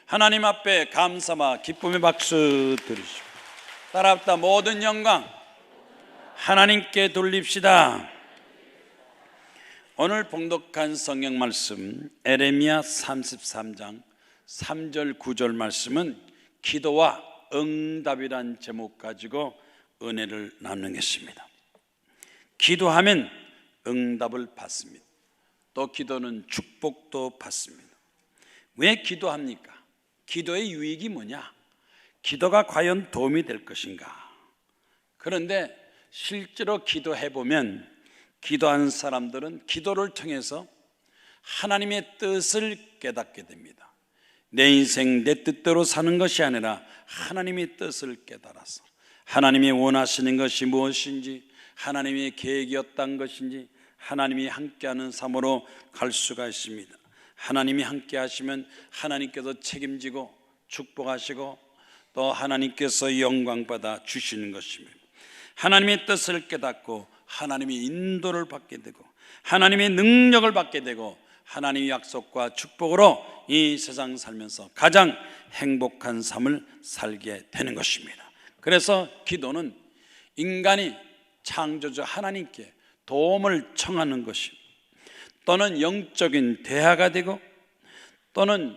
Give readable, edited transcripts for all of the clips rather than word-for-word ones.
하나님 앞에 감사와 기쁨의 박수 드리시고 따라합다. 모든 영광 하나님께 돌립시다. 오늘 봉독한 성경 말씀 에레미야 33장 3절 9절 말씀은 기도와 응답이란 제목 가지고 은혜를 나누겠습니다. 기도하면 응답을 받습니다. 또 기도는 축복도 받습니다. 왜 기도합니까? 기도의 유익이 뭐냐? 기도가 과연 도움이 될 것인가? 그런데 실제로 기도해보면 기도하는 사람들은 기도를 통해서 하나님의 뜻을 깨닫게 됩니다. 내 인생 내 뜻대로 사는 것이 아니라 하나님의 뜻을 깨달아서 하나님이 원하시는 것이 무엇인지, 하나님의 계획이 어떤 것인지 하나님이 함께하는 삶으로 갈 수가 있습니다. 하나님이 함께 하시면 하나님께서 책임지고 축복하시고 또 하나님께서 영광받아 주시는 것입니다. 하나님의 뜻을 깨닫고 하나님의 인도를 받게 되고 하나님의 능력을 받게 되고 하나님의 약속과 축복으로 이 세상 살면서 가장 행복한 삶을 살게 되는 것입니다. 그래서 기도는 인간이 창조주 하나님께 도움을 청하는 것입니다. 또는 영적인 대화가 되고 또는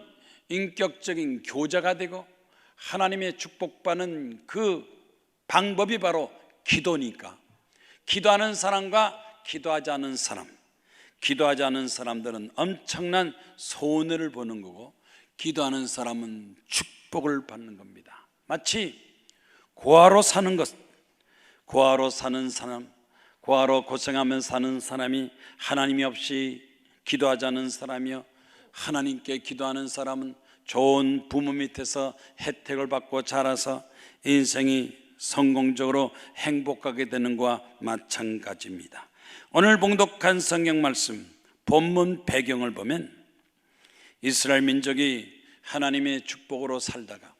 인격적인 교제가 되고 하나님의 축복받는 그 방법이 바로 기도니까 기도하는 사람과 기도하지 않은 사람, 기도하지 않은 사람들은 엄청난 손해를 보는 거고 기도하는 사람은 축복을 받는 겁니다. 마치 고아로 사는 것, 고아로 사는 사람, 고아로 고생하며 사는 사람이 하나님이 없이 기도하지 않은 사람이요, 하나님께 기도하는 사람은 좋은 부모 밑에서 혜택을 받고 자라서 인생이 성공적으로 행복하게 되는 것과 마찬가지입니다. 오늘 봉독한 성경 말씀 본문 배경을 보면 이스라엘 민족이 하나님의 축복으로 살다가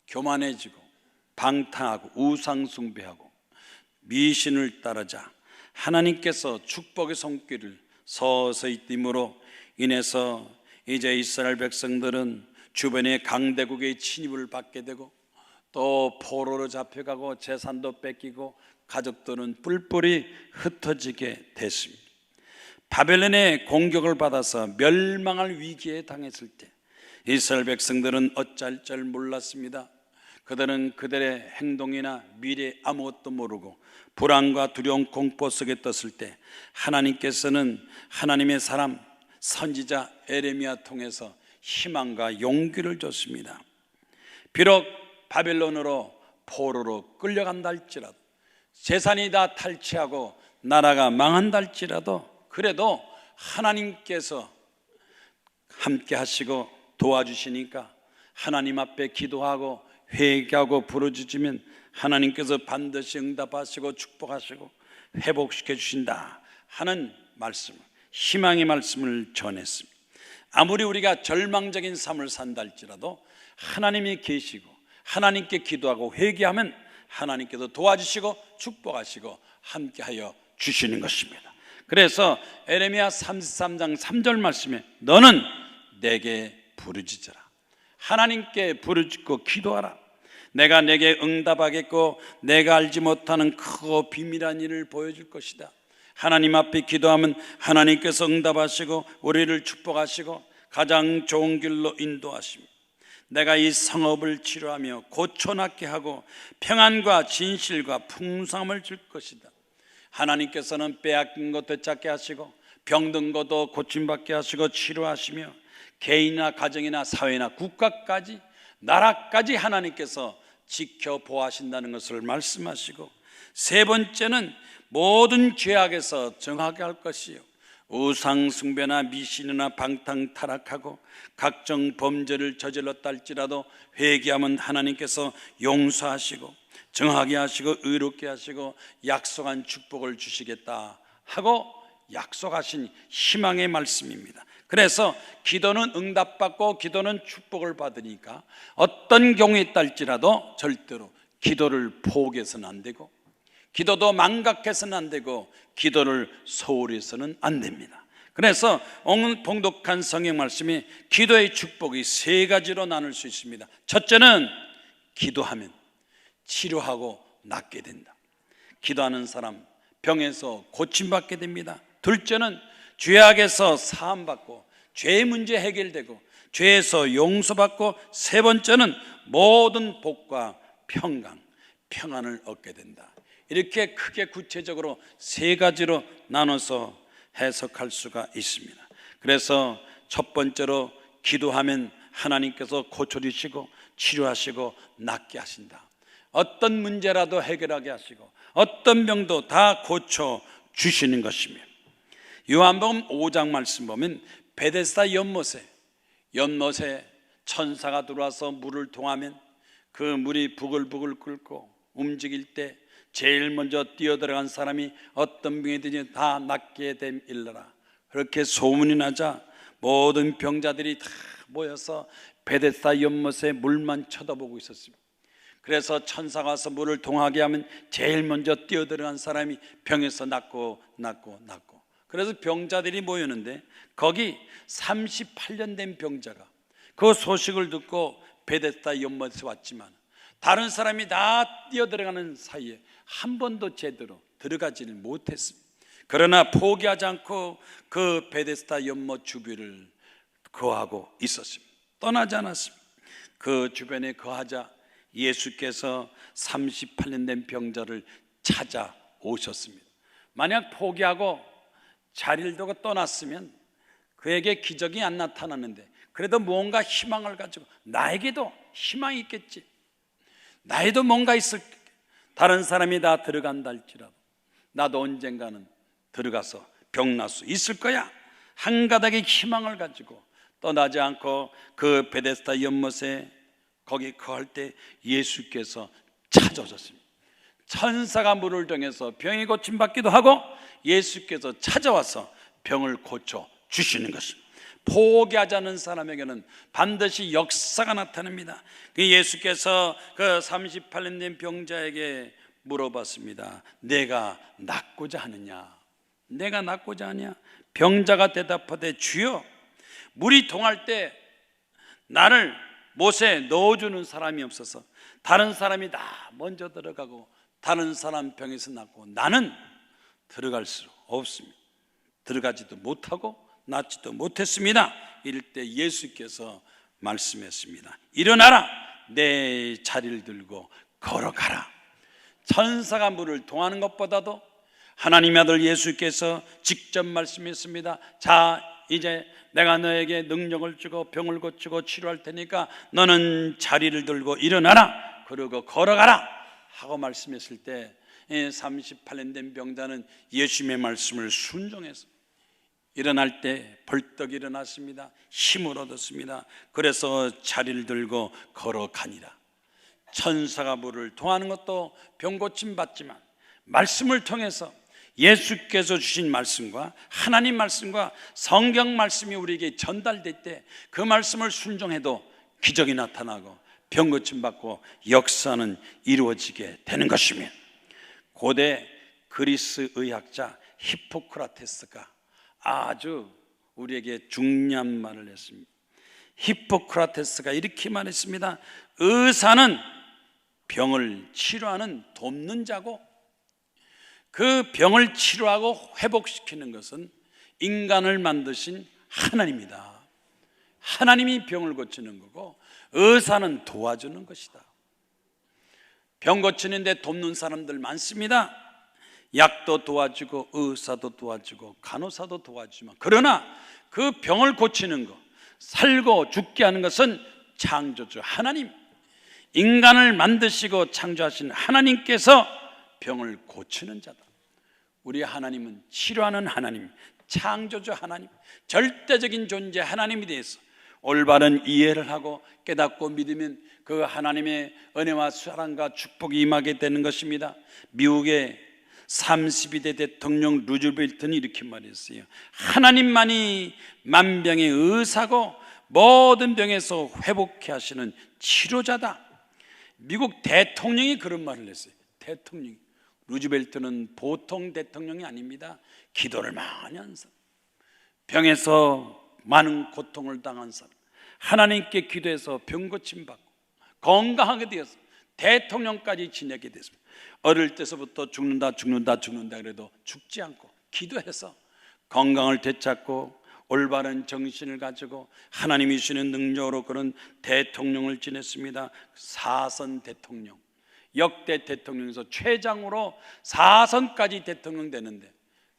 교만해지고 방탕하고 우상 숭배하고 미신을 따르자 하나님께서 축복의 손길을 서서히 띄므로 인해서 이제 이스라엘 백성들은 주변의 강대국의 침입을 받게 되고 또 포로로 잡혀가고 재산도 뺏기고 가족들은 뿔뿔이 흩어지게 됐습니다. 바벨론의 공격을 받아서 멸망할 위기에 당했을 때 이스라엘 백성들은 어쩔 줄 몰랐습니다. 그들은 그들의 행동이나 미래 아무것도 모르고 불안과 두려움 공포 속에 떴을 때 하나님께서는 하나님의 사람 선지자 에레미야 통해서 희망과 용기를 줬습니다. 비록 바벨론으로 포로로 끌려간다 할지라도 재산이 다 탈취하고 나라가 망한다 할지라도 그래도 하나님께서 함께 하시고 도와주시니까 하나님 앞에 기도하고 회개하고 부르짖으면 하나님께서 반드시 응답하시고 축복하시고 회복시켜 주신다 하는 말씀, 희망의 말씀을 전했습니다. 아무리 우리가 절망적인 삶을 산다 할지라도 하나님이 계시고 하나님께 기도하고 회개하면 하나님께서 도와주시고 축복하시고 함께하여 주시는 것입니다. 그래서 에레미야 33장 3절 말씀에 너는 내게 부르짖어라, 하나님께 부르짖고 기도하라. 내가 내게 응답하겠고 내가 알지 못하는 크고 비밀한 일을 보여줄 것이다. 하나님 앞에 기도하면 하나님께서 응답하시고 우리를 축복하시고 가장 좋은 길로 인도하십니다. 내가 이 성읍을 치료하며 고쳐낫게 하고 평안과 진실과 풍성함을 줄 것이다. 하나님께서는 빼앗긴 것 되찾게 하시고 병든 것도 고침받게 하시고 치료하시며 개인이나 가정이나 사회나 국가까지 나라까지 하나님께서 지켜보아하신다는 것을 말씀하시고 세 번째는 모든 죄악에서 정하게 할 것이요 우상 숭배나 미신이나 방탕 타락하고 각종 범죄를 저질렀다 할지라도 회개하면 하나님께서 용서하시고 정하게 하시고 의롭게 하시고 약속한 축복을 주시겠다 하고 약속하신 희망의 말씀입니다. 그래서 기도는 응답받고 기도는 축복을 받으니까 어떤 경우에 있다 할지라도 절대로 기도를 포기해서는 안 되고 기도도 망각해서는 안 되고 기도를 소홀히 해서는 안 됩니다. 그래서 오늘 봉독한 성경 말씀이 기도의 축복이 세 가지로 나눌 수 있습니다. 첫째는 기도하면 치료하고 낫게 된다. 기도하는 사람 병에서 고침받게 됩니다. 둘째는 죄악에서 사함받고 죄의 문제 해결되고 죄에서 용서받고, 세 번째는 모든 복과 평안을 얻게 된다. 이렇게 크게 구체적으로 세 가지로 나눠서 해석할 수가 있습니다. 그래서 첫 번째로 기도하면 하나님께서 고쳐주시고 치료하시고 낫게 하신다. 어떤 문제라도 해결하게 하시고 어떤 병도 다 고쳐주시는 것입니다. 요한복음 5장 말씀 보면 베데스다 연못에 천사가 들어와서 물을 통하면 그 물이 부글부글 끓고 움직일 때 제일 먼저 뛰어들어간 사람이 어떤 병이든지 다 낫게 됨일러라. 그렇게 소문이 나자 모든 병자들이 다 모여서 베데스다 연못에 물만 쳐다보고 있었습니다. 그래서 천사가 와서 물을 통하게 하면 제일 먼저 뛰어들어간 사람이 병에서 낫고. 그래서 병자들이 모였는데 거기 38년 된 병자가 그 소식을 듣고 베데스다 연못에 왔지만 다른 사람이 다 뛰어들어가는 사이에 한 번도 제대로 들어가지를 못했습니다. 그러나 포기하지 않고 그 베데스다 연못 주변을 거하고 있었습니다. 떠나지 않았습니다. 그 주변에 거하자 예수께서 38년 된 병자를 찾아오셨습니다. 만약 포기하고 자리를 두고 떠났으면 그에게 기적이 안 나타났는데 그래도 뭔가 희망을 가지고 나에게도 희망이 있겠지, 나에도 뭔가 있을, 다른 사람이 다 들어간다 할지라도 나도 언젠가는 들어가서 병 날 수 있을 거야, 한 가닥의 희망을 가지고 떠나지 않고 그 베데스다 연못에 거기 거할 때 예수께서 찾아오셨습니다. 천사가 물을 통해서 병이 고침받기도 하고 예수께서 찾아와서 병을 고쳐 주시는 것입니다. 포기하지 않은 사람에게는 반드시 역사가 나타납니다. 예수께서 그 38년 된 병자에게 물어봤습니다. 내가 낫고자 하느냐? 내가 낫고자 하냐? 병자가 대답하되 주여, 물이 동할 때 나를 못에 넣어주는 사람이 없어서 다른 사람이 다 먼저 들어가고 다른 사람 병에서 낫고 나는 들어갈 수 없습니다. 들어가지도 못하고 낫지도 못했습니다. 이럴 때 예수께서 말씀했습니다. 일어나라, 내 자리를 들고 걸어가라. 천사가 물을 통하는 것보다도 하나님의 아들 예수께서 직접 말씀했습니다. 자, 이제 내가 너에게 능력을 주고 병을 고치고 치료할 테니까 너는 자리를 들고 일어나라, 그리고 걸어가라 하고 말씀했을 때 38년 된 병자는 예수님의 말씀을 순종해서 일어날 때 벌떡 일어났습니다. 힘을 얻었습니다. 그래서 자리를 들고 걸어가니라. 천사가 물을 통하는 것도 병 고침 받지만 말씀을 통해서 예수께서 주신 말씀과 하나님 말씀과 성경 말씀이 우리에게 전달될 때 그 말씀을 순종해도 기적이 나타나고 병 고침 받고 역사는 이루어지게 되는 것이며, 고대 그리스 의학자 히포크라테스가 아주 우리에게 중요한 말을 했습니다. 히포크라테스가 이렇게 말했습니다. 의사는 병을 치료하는 돕는 자고 그 병을 치료하고 회복시키는 것은 인간을 만드신 하나님이다. 하나님이 병을 고치는 거고 의사는 도와주는 것이다. 병 고치는데 돕는 사람들 많습니다. 약도 도와주고 의사도 도와주고 간호사도 도와주지만, 그러나 그 병을 고치는 것, 살고 죽게 하는 것은 창조주 하나님, 인간을 만드시고 창조하신 하나님께서 병을 고치는 자다. 우리 하나님은 치료하는 하나님, 창조주 하나님, 절대적인 존재 하나님에 대해서 올바른 이해를 하고 깨닫고 믿으면 그 하나님의 은혜와 사랑과 축복이 임하게 되는 것입니다. 미국의 32대 대통령 루즈벨트는 이렇게 말했어요. 하나님만이 만병의 의사고 모든 병에서 회복케 하시는 치료자다. 미국 대통령이 그런 말을 했어요. 대통령이. 루즈벨트는 보통 대통령이 아닙니다. 기도를 많이 한 사람, 병에서 많은 고통을 당한 사람, 하나님께 기도해서 병 고침 받고 건강하게 되어서 대통령까지 지내게 됐습니다. 어릴 때서부터 죽는다 그래도 죽지 않고 기도해서 건강을 되찾고 올바른 정신을 가지고 하나님이 주시는 능력으로 그런 대통령을 지냈습니다. 4선 대통령, 역대 대통령에서 최장으로 4선까지 대통령 되는데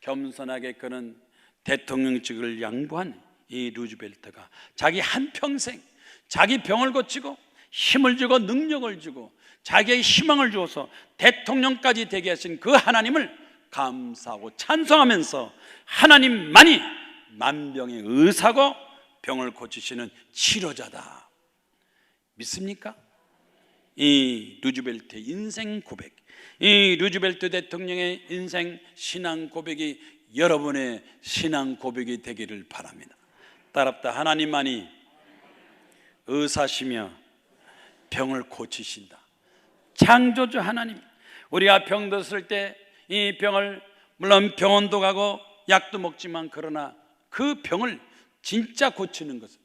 겸손하게 그런 대통령직을 양보한 이 루즈벨트가 자기 한평생 자기 병을 고치고 힘을 주고 능력을 주고 자기의 희망을 주어서 대통령까지 되게 하신 그 하나님을 감사하고 찬송하면서 하나님만이 만병의 의사고 병을 고치시는 치료자다 믿습니까? 이 루즈벨트의 인생 고백, 이 루즈벨트 대통령의 인생 신앙 고백이 여러분의 신앙 고백이 되기를 바랍니다. 따랍다. 하나님만이 의사시며 병을 고치신다. 창조주 하나님, 우리가 병들었을 때 이 병을 물론 병원도 가고 약도 먹지만 그러나 그 병을 진짜 고치는 것은,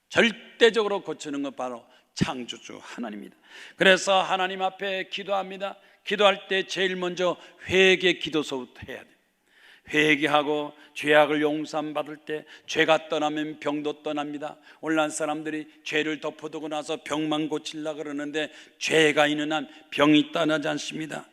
절대적으로 고치는 것 바로 창조주 하나님입니다. 그래서 하나님 앞에 기도합니다. 기도할 때 제일 먼저 회개 기도서부터 해야 돼요. 회개하고 죄악을 용서받을 때 죄가 떠나면 병도 떠납니다. 오늘날 사람들이 죄를 덮어두고 나서 병만 고치려고 그러는데 죄가 있는 한 병이 떠나지 않습니다.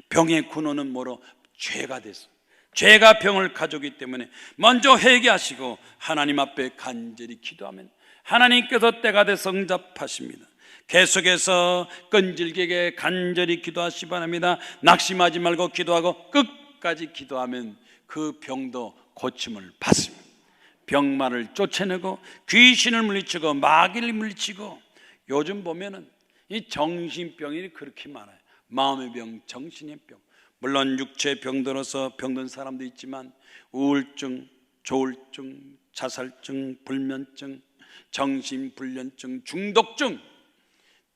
병의 근원은 뭐로? 죄가 됐어. 죄가 병을 가져오기 때문에 먼저 회개하시고 하나님 앞에 간절히 기도하면 하나님께서 때가 돼서 응답하십니다. 계속해서 끈질기게 간절히 기도하시 바랍니다. 낙심하지 말고 기도하고 끝까지 기도하면 그 병도 고침을 받습니다. 병마를 쫓아내고 귀신을 물리치고 마귀를 물리치고, 요즘 보면은 이 정신병이 그렇게 많아요. 마음의 병, 정신의 병. 물론 육체 병들어서 병든 사람도 있지만 우울증, 조울증, 자살증, 불면증, 정신불련증, 중독증,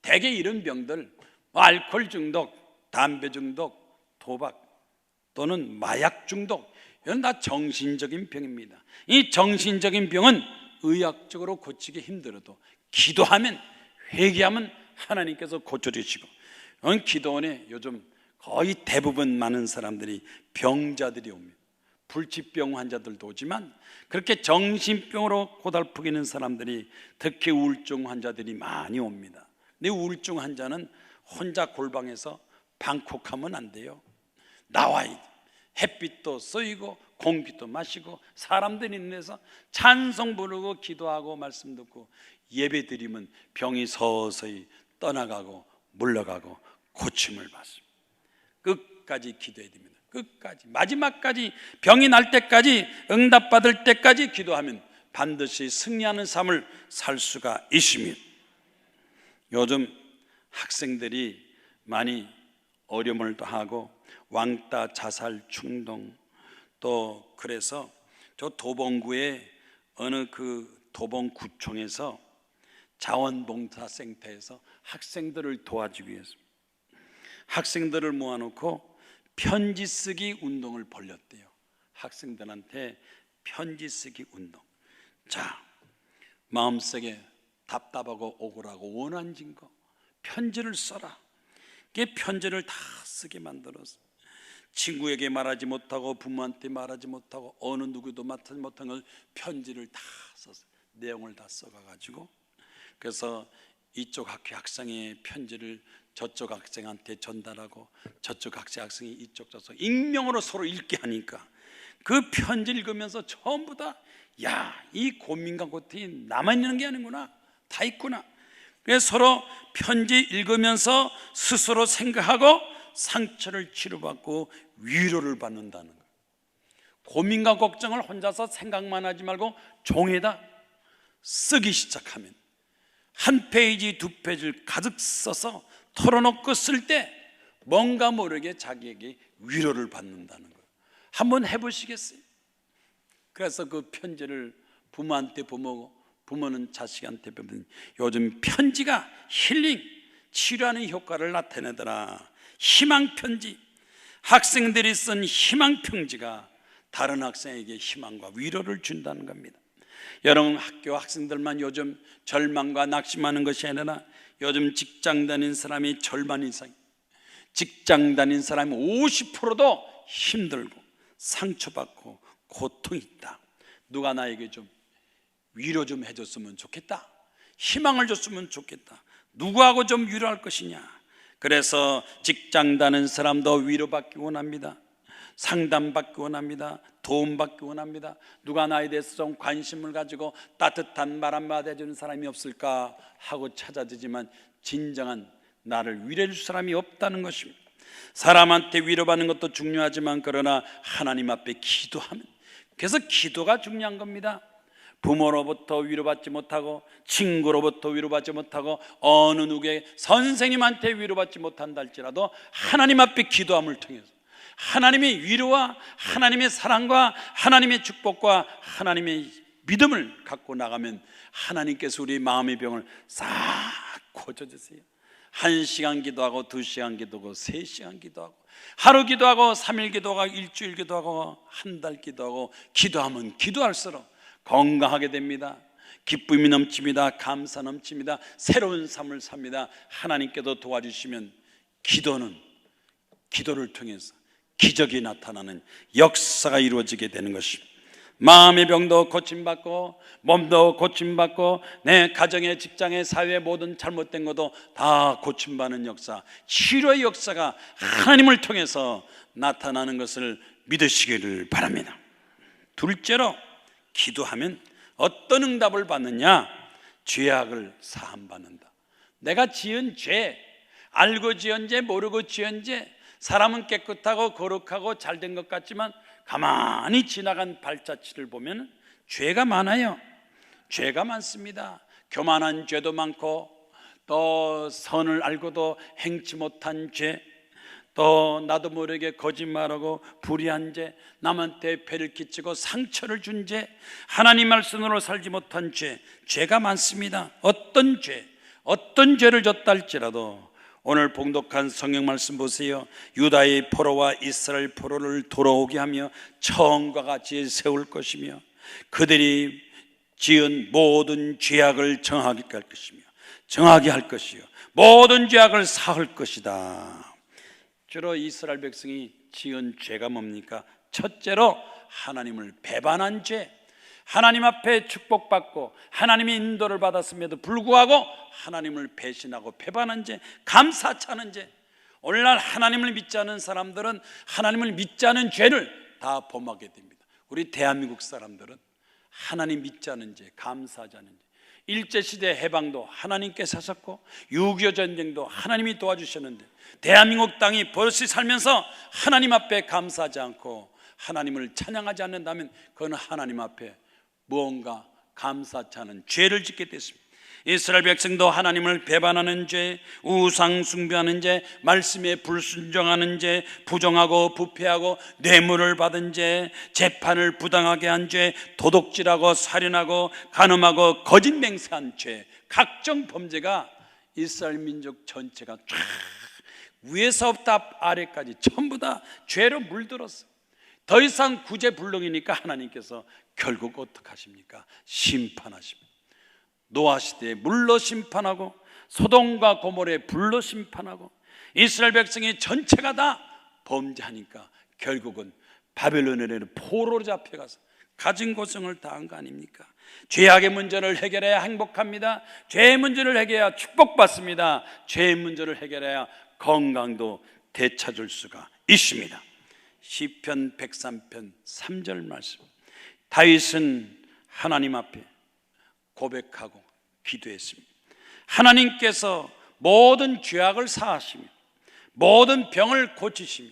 대개 이런 병들, 알코올 중독, 담배 중독, 도박 또는 마약 중독, 이건 다 정신적인 병입니다. 이 정신적인 병은 의학적으로 고치기 힘들어도 기도하면, 회개하면 하나님께서 고쳐주시고, 기도원에 요즘 거의 대부분 많은 사람들이 병자들이 옵니다. 불치병 환자들도 오지만 그렇게 정신병으로 고달프기는 사람들이, 특히 우울증 환자들이 많이 옵니다. 근데 우울증 환자는 혼자 골방에서 방콕하면 안 돼요. 나와야 돼. 햇빛도 쏘이고 공기도 마시고 사람들 있는 데서 찬송 부르고 기도하고 말씀 듣고 예배 드리면 병이 서서히 떠나가고 물러가고 고침을 받습니다. 끝까지 기도해야 됩니다. 끝까지, 마지막까지, 병이 날 때까지, 응답받을 때까지 기도하면 반드시 승리하는 삶을 살 수가 있습니다. 요즘 학생들이 많이 어려움을 하고 왕따, 자살, 충동, 또 그래서 저 도봉구의 어느 그 도봉구청에서 자원봉사센터에서 학생들을 도와주기 위해서 학생들을 모아놓고 편지 쓰기 운동을 벌였대요. 학생들한테 편지 쓰기 운동. 자, 마음속에 답답하고 억울하고 원한진 거 편지를 써라. 그게 편지를 다 쓰게 만들어서 친구에게 말하지 못하고 부모한테 말하지 못하고 어느 누구도 맡지 못한 걸 편지를 다 써서 내용을 다 써가지고, 그래서 이쪽 학교 학생의 편지를 저쪽 학생한테 전달하고 저쪽 학생이 이쪽 줘서 익명으로 서로 읽게 하니까 그 편지 읽으면서 전부 다, 야, 이 고민과 고통이 나만 있는 게 아니구나, 다 있구나. 그래서 서로 편지 읽으면서 스스로 생각하고 상처를 치료받고 위로를 받는다는 거예요. 고민과 걱정을 혼자서 생각만 하지 말고 종에다 쓰기 시작하면 한 페이지 두 페이지를 가득 써서 털어놓고 쓸 때 뭔가 모르게 자기에게 위로를 받는다는 거예요. 한번 해보시겠어요? 그래서 그 편지를 부모한테 부모는 자식한테 보면 요즘 편지가 힐링, 치료하는 효과를 나타내더라. 희망편지, 학생들이 쓴 희망편지가 다른 학생에게 희망과 위로를 준다는 겁니다. 여러분, 학교 학생들만 요즘 절망과 낙심하는 것이 아니라 요즘 직장 다니는 사람이 절반 이상, 직장 다니는 사람이 50%도 힘들고 상처받고 고통이 있다. 누가 나에게 좀 위로 좀 해줬으면 좋겠다, 희망을 줬으면 좋겠다. 누구하고 좀 위로할 것이냐. 그래서 직장 다니는 사람도 위로받기 원합니다. 상담받기 원합니다. 도움받기 원합니다. 누가 나에 대해서 좀 관심을 가지고 따뜻한 말 한마디 해주는 사람이 없을까 하고 찾아지지만 진정한 나를 위로해 줄 사람이 없다는 것입니다. 사람한테 위로받는 것도 중요하지만 그러나 하나님 앞에 기도하면, 그래서 기도가 중요한 겁니다. 부모로부터 위로받지 못하고 친구로부터 위로받지 못하고 어느 누구의 선생님한테 위로받지 못한다 할지라도 하나님 앞에 기도함을 통해서 하나님의 위로와 하나님의 사랑과 하나님의 축복과 하나님의 믿음을 갖고 나가면 하나님께서 우리 마음의 병을 싹 고쳐주세요. 1시간 기도하고 2시간 기도하고 3시간 기도하고 하루 기도하고 3일 기도하고 일주일 기도하고 한 달 기도하고 기도하면 기도할수록 건강하게 됩니다. 기쁨이 넘칩니다. 감사 넘칩니다. 새로운 삶을 삽니다. 하나님께도 도와주시면 기도를 통해서 기적이 나타나는 역사가 이루어지게 되는 것입니다. 마음의 병도 고침받고 몸도 고침받고 내 가정에 직장에 사회에 모든 잘못된 것도 다 고침받는 역사, 치료의 역사가 하나님을 통해서 나타나는 것을 믿으시기를 바랍니다. 둘째로, 기도하면 어떤 응답을 받느냐? 죄악을 사함받는다. 내가 지은 죄, 알고 지은 죄 모르고 지은 죄, 사람은 깨끗하고 거룩하고 잘된 것 같지만 가만히 지나간 발자취를 보면 죄가 많아요. 죄가 많습니다. 교만한 죄도 많고 또 선을 알고도 행치 못한 죄, 또 나도 모르게 거짓말하고 불의한 죄, 남한테 배를 끼치고 상처를 준 죄, 하나님 말씀으로 살지 못한 죄, 죄가 많습니다. 어떤 죄를 졌다 할지라도 오늘 봉독한 성경 말씀 보세요. 유다의 포로와 이스라엘 포로를 돌아오게 하며 처음과 같이 세울 것이며 그들이 지은 모든 죄악을 정하게 할 것이요 모든 죄악을 사할 것이다. 주로 이스라엘 백성이 지은 죄가 뭡니까? 첫째로 하나님을 배반한 죄, 하나님 앞에 축복받고 하나님의 인도를 받았음에도 불구하고 하나님을 배신하고 배반한 죄, 감사치 않은 죄. 오늘날 하나님을 믿지 않은 사람들은 하나님을 믿지 않은 죄를 다 범하게 됩니다. 우리 대한민국 사람들은 하나님 믿지 않은 죄, 감사하지 않은 죄, 일제시대 해방도 하나님께서 하셨고 6.25 전쟁도 하나님이 도와주셨는데 대한민국 땅이 버릇이 살면서 하나님 앞에 감사하지 않고 하나님을 찬양하지 않는다면 그건 하나님 앞에 무언가 감사치 않은 죄를 짓게 됐습니다. 이스라엘 백성도 하나님을 배반하는 죄, 우상 숭배하는 죄, 말씀에 불순종하는 죄, 부정하고 부패하고 뇌물을 받은 죄, 재판을 부당하게 한 죄, 도둑질하고 살인하고 간음하고 거짓 맹세한 죄, 각종 범죄가 이스라엘 민족 전체가 쫙 위에서부터 아래까지 전부 다 죄로 물들었어. 더 이상 구제불능이니까 하나님께서 결국 어떻게 하십니까? 심판하십니다. 노아 시대에 물로 심판하고 소돔과 고모르에 불로 심판하고 이스라엘 백성이 전체가 다 범죄하니까 결국은 바벨론에는 포로로 잡혀가서 가진 고생을 다한 거 아닙니까? 죄악의 문제를 해결해야 행복합니다. 죄의 문제를 해결해야 축복받습니다. 죄의 문제를 해결해야 건강도 되찾을 수가 있습니다. 시편 103편 3절 말씀, 다윗은 하나님 앞에 고백하고 기도했습니다. 하나님께서 모든 죄악을 사하시며 모든 병을 고치시며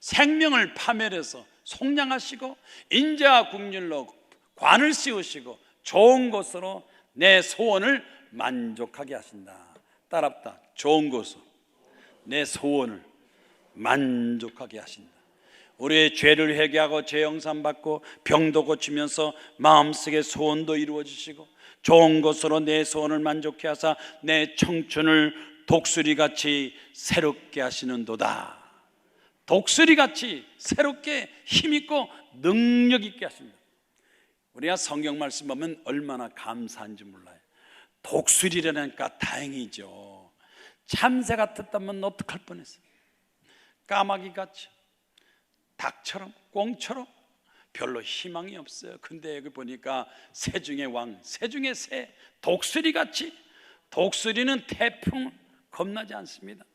생명을 파멸해서 속량하시고 인자와 국률로 관을 씌우시고 좋은 것으로 내 소원을 만족하게 하신다. 따랍다. 좋은 것으로 내 소원을 만족하게 하신다. 우리의 죄를 회개하고 죄 용서받고 병도 고치면서 마음속의 소원도 이루어지시고 좋은 것으로 내 소원을 만족해 하사 내 청춘을 독수리같이 새롭게 하시는도다. 독수리같이 새롭게 힘있고 능력있게 하십니다. 우리가 성경 말씀 보면 얼마나 감사한지 몰라요. 독수리라니까 다행이죠. 참새 같았다면 어떡할 뻔했어요. 까마귀같이, 닭처럼, 꽁처럼 별로 희망이 없어요. 근데 여기 보니까 새 중의 왕, 새 중의 새, 독수리같이. 독수리는 태풍 겁나지 않습니다.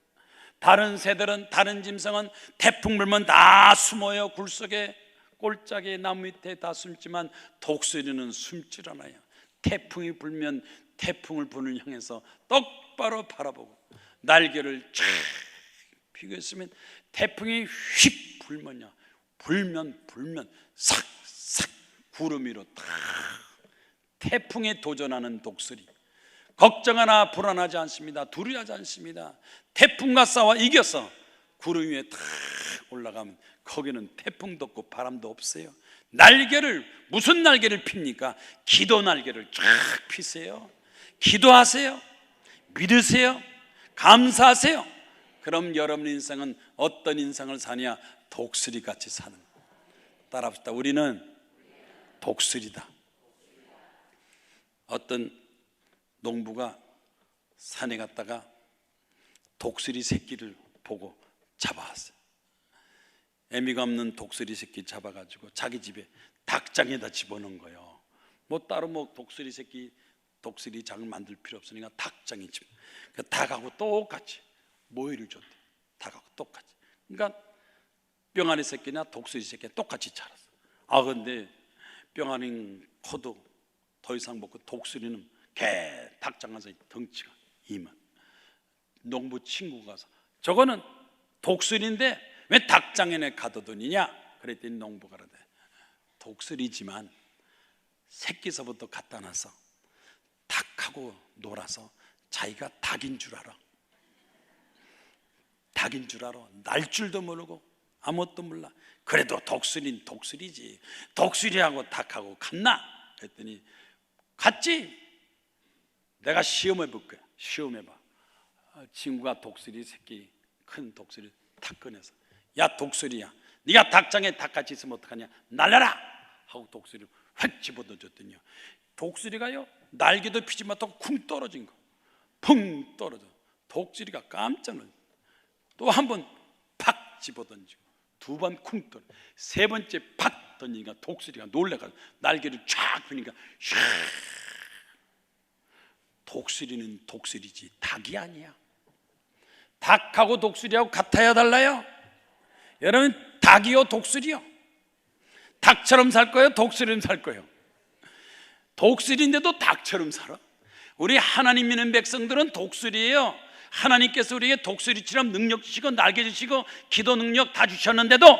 다른 새들은, 다른 짐승은 태풍 불면 다 숨어요. 굴 속에, 꼴짝에, 나무 밑에 다 숨지만 독수리는 숨질 않아요. 태풍이 불면 태풍을 분을 향해서 똑바로 바라보고 날개를 쫙 펴고 있으면 태풍이 휙 불면요, 불면 싹싹 구름 위로 탁. 태풍에 도전하는 독수리, 걱정하나 불안하지 않습니다. 두려워하지 않습니다. 태풍과 싸워 이겨서 구름 위에 탁 올라가면 거기는 태풍도 없고 바람도 없어요. 날개를, 무슨 날개를 핍니까? 기도 날개를 쫙 피세요. 기도하세요. 믿으세요. 감사하세요. 그럼 여러분 인생은 어떤 인생을 사냐? 독수리같이 사는 거예요. 따라합시다. 우리는 독수리다. 어떤 농부가 산에 갔다가 독수리 새끼를 보고 잡아왔어요. 애미가 없는 독수리 새끼 잡아가지고 자기 집에 닭장에다 집어넣은 거예요. 뭐 따로 뭐 독수리 새끼, 독수리 장을 만들 필요 없으니까 닭장에 집. 그 닭하고 똑같이 모이를 줬대. 닭하고 똑같이. 그러니까 뿅아리 새끼나 독수리 새끼 똑같이 자랐어. 아 근데 뿅아리 커도 더 이상 먹고 독수리는 개 닭장 가서 덩치가 이만. 농부 친구가 가서 저거는 독수리인데 왜 닭장에 가둬두느냐? 그랬더니 농부가 그러대. 독수리지만 새끼서부터 갖다 놔서 닭하고 놀아서 자기가 닭인 줄 알아. 닭인 줄 알아. 날 줄도 모르고 아무것도 몰라. 그래도 독수리는 독수리지. 독수리하고 닭하고 같나? 그랬더니 같지? 내가 시험해 볼게. 시험해봐. 친구가 독수리 새끼, 큰 독수리 탁 꺼내서, 야 독수리야, 네가 닭장에 닭같이 있으면 어떡하냐? 날려라! 하고 독수리를 획 집어던졌더니요, 독수리가요 날개도 피지 못하고 쿵 떨어진 거. 펑 떨어져. 독수리가 깜짝 놀랐어요. 또 한 번 팍 집어던지고, 두 번 쿵 떨어져. 세 번째 팍 던지니까 독수리가 놀래가지고 날개를 쫙 펴니까 샥. 독수리는 독수리지 닭이 아니야. 닭하고 독수리하고 같아야 달라요? 여러분, 닭이요 독수리요? 닭처럼 살 거예요? 독수리처럼 살 거예요? 독수리인데도 닭처럼 살아? 우리 하나님 믿는 백성들은 독수리예요. 하나님께서 우리에게 독수리처럼 능력 주시고 날개 주시고 기도 능력 다 주셨는데도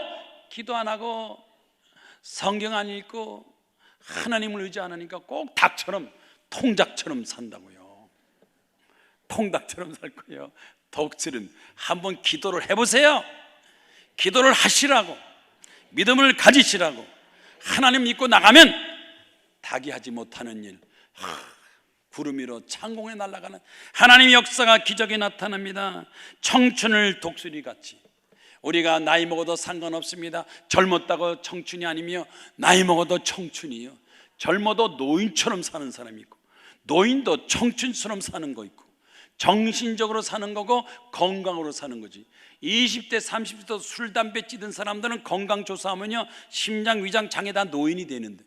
기도 안 하고 성경 안 읽고 하나님을 의지 안 하니까 꼭 닭처럼, 통닭처럼 산다고요. 통닭처럼 살 거예요. 독수리는 한번 기도를 해보세요. 기도를 하시라고, 믿음을 가지시라고. 하나님 믿고 나가면 닭이 하지 못하는 일, 구름 위로 창공에 날아가는 하나님의 역사가, 기적이 나타납니다. 청춘을 독수리같이. 우리가 나이 먹어도 상관없습니다. 젊었다고 청춘이 아니며 나이 먹어도 청춘이요. 젊어도 노인처럼 사는 사람이 있고, 노인도 청춘처럼 사는 거 있고, 정신적으로 사는 거고 건강으로 사는 거지. 20대 30대 술 담배 찌든 사람들은 건강 조사하면요 심장 위장 장애 다 노인이 되는데,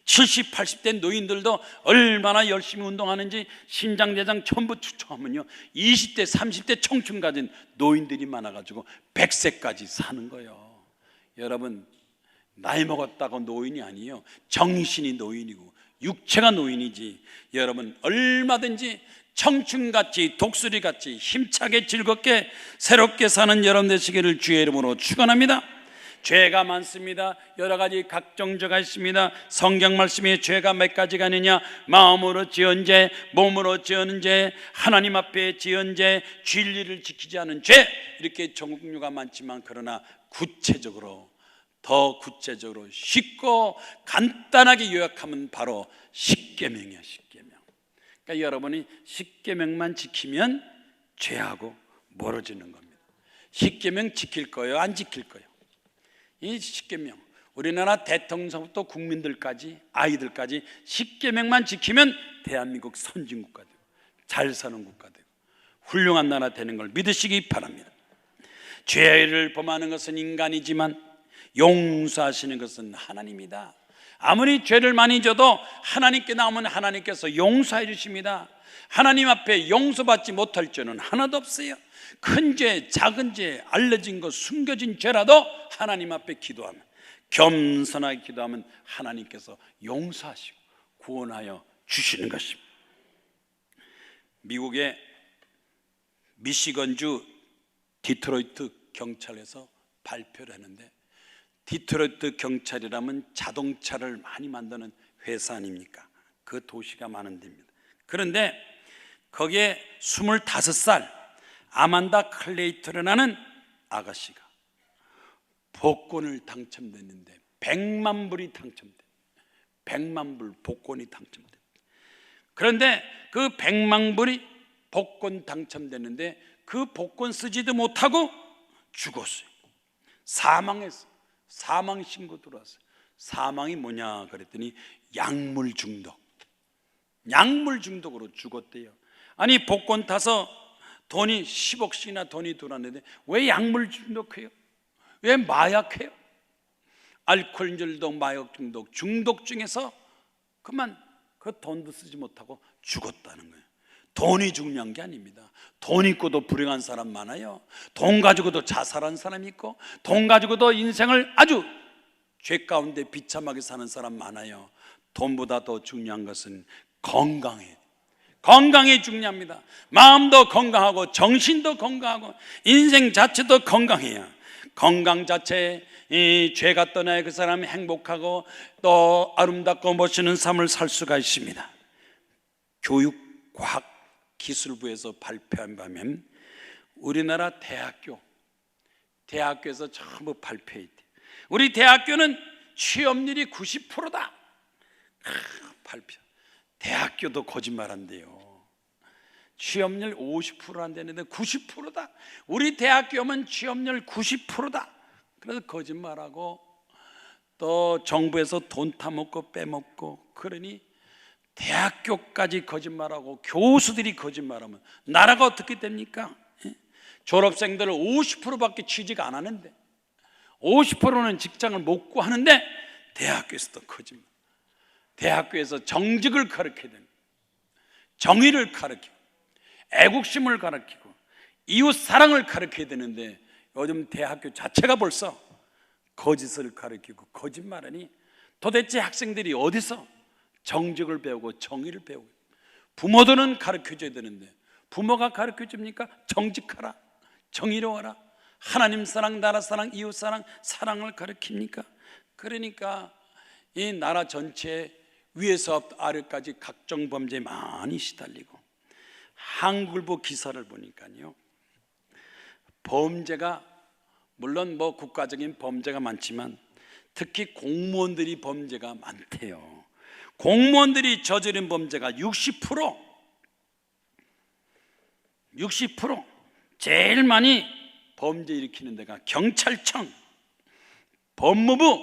70, 80대 노인들도 얼마나 열심히 운동하는지 심장 내장 전부 추첨하면요 20대 30대 청춘 가진 노인들이 많아가지고 100세까지 사는 거예요. 여러분, 나이 먹었다고 노인이 아니에요. 정신이 노인이고 육체가 노인이지. 여러분, 얼마든지 청춘같이 독수리같이 힘차게 즐겁게 새롭게 사는 여러분 되시기를 주의 이름으로 축원합니다. 죄가 많습니다. 여러 가지 각종 죄가 있습니다. 성경 말씀에 죄가 몇 가지가 있느냐? 마음으로 지은 죄, 몸으로 지은 죄, 하나님 앞에 지은 죄, 진리를 지키지 않은 죄, 이렇게 종류가 많지만 그러나 구체적으로, 더 구체적으로 쉽고 간단하게 요약하면 바로 십계명이야. 십계명. 그러니까 여러분이 십계명만 지키면 죄하고 멀어지는 겁니다. 십계명 지킬 거예요, 안 지킬 거예요? 이 십계명, 우리나라 대통령부터 국민들까지, 아이들까지 십계명만 지키면 대한민국 선진국가 되고 잘 사는 국가 되고 훌륭한 나라 되는 걸 믿으시기 바랍니다. 죄를 범하는 것은 인간이지만 용서하시는 것은 하나님이다. 아무리 죄를 많이 져도 하나님께 나오면 하나님께서 용서해 주십니다. 하나님 앞에 용서받지 못할 죄는 하나도 없어요. 큰 죄, 작은 죄, 알려진 것, 숨겨진 죄라도 하나님 앞에 기도하면, 겸손하게 기도하면 하나님께서 용서하시고 구원하여 주시는 것입니다. 미국의 미시건주 디트로이트 경찰에서 발표를 했는데, 디트로이트 경찰이라면 자동차를 많이 만드는 회사 아닙니까? 그 도시가 많은 데입니다. 그런데 거기에 25살 아만다 클레이터라는 아가씨가 복권을 당첨됐는데 100만 불이 당첨돼. 100만 불 복권이 당첨돼. 그런데 그 100만 불이 복권 당첨됐는데 그 복권 쓰지도 못하고 죽었어요. 사망했어요. 사망 신고 들어왔어요. 사망이 뭐냐 그랬더니 약물 중독. 약물 중독으로 죽었대요. 아니 복권 타서 돈이 10억씩이나 돈이 들어왔는데 왜 약물 중독해요? 왜 마약해요? 알코올 중독, 마약 중독, 중독 중에서 그만 그 돈도 쓰지 못하고 죽었다는 거예요. 돈이 중요한 게 아닙니다. 돈 있고도 불행한 사람 많아요. 돈 가지고도 자살한 사람이 있고, 돈 가지고도 인생을 아주 죄 가운데 비참하게 사는 사람 많아요. 돈보다 더 중요한 것은 건강이에요. 건강이 중요합니다. 마음도 건강하고 정신도 건강하고 인생 자체도 건강해야, 건강 자체에 이 죄가 떠나야 그 사람이 행복하고 또 아름답고 멋있는 삶을 살 수가 있습니다. 교육과학기술부에서 발표한 바면 우리나라 대학교에서 전부 발표했대요. 우리 대학교는 취업률이 90%다. 발표. 대학교도 거짓말한대요. 취업률 50% 안 되는데 90%다. 우리 대학교면 취업률 90%다. 그래서 거짓말하고 또 정부에서 돈 타먹고 빼먹고, 그러니 대학교까지 거짓말하고 교수들이 거짓말하면 나라가 어떻게 됩니까? 졸업생들을 50%밖에 취직 안 하는데, 50%는 직장을 못 구하는데 대학교에서도 거짓말. 대학교에서 정직을 가르쳐야 됩니다. 정의를 가르치고 애국심을 가르치고 이웃 사랑을 가르쳐야 되는데 요즘 대학교 자체가 벌써 거짓을 가르치고 거짓말하니 도대체 학생들이 어디서 정직을 배우고 정의를 배우고, 부모들은 가르쳐줘야 되는데 부모가 가르쳐줍니까? 정직하라, 정의로워라, 하나님 사랑, 나라 사랑, 이웃 사랑, 사랑을 가르칩니까? 그러니까 이 나라 전체에 위에서 아래까지 각종 범죄에 많이 시달리고, 한국일보 기사를 보니까요, 범죄가 물론 뭐 국가적인 범죄가 많지만 특히 공무원들이 범죄가 많대요. 공무원들이 저지른 범죄가 60%. 제일 많이 범죄 일으키는 데가 경찰청, 법무부,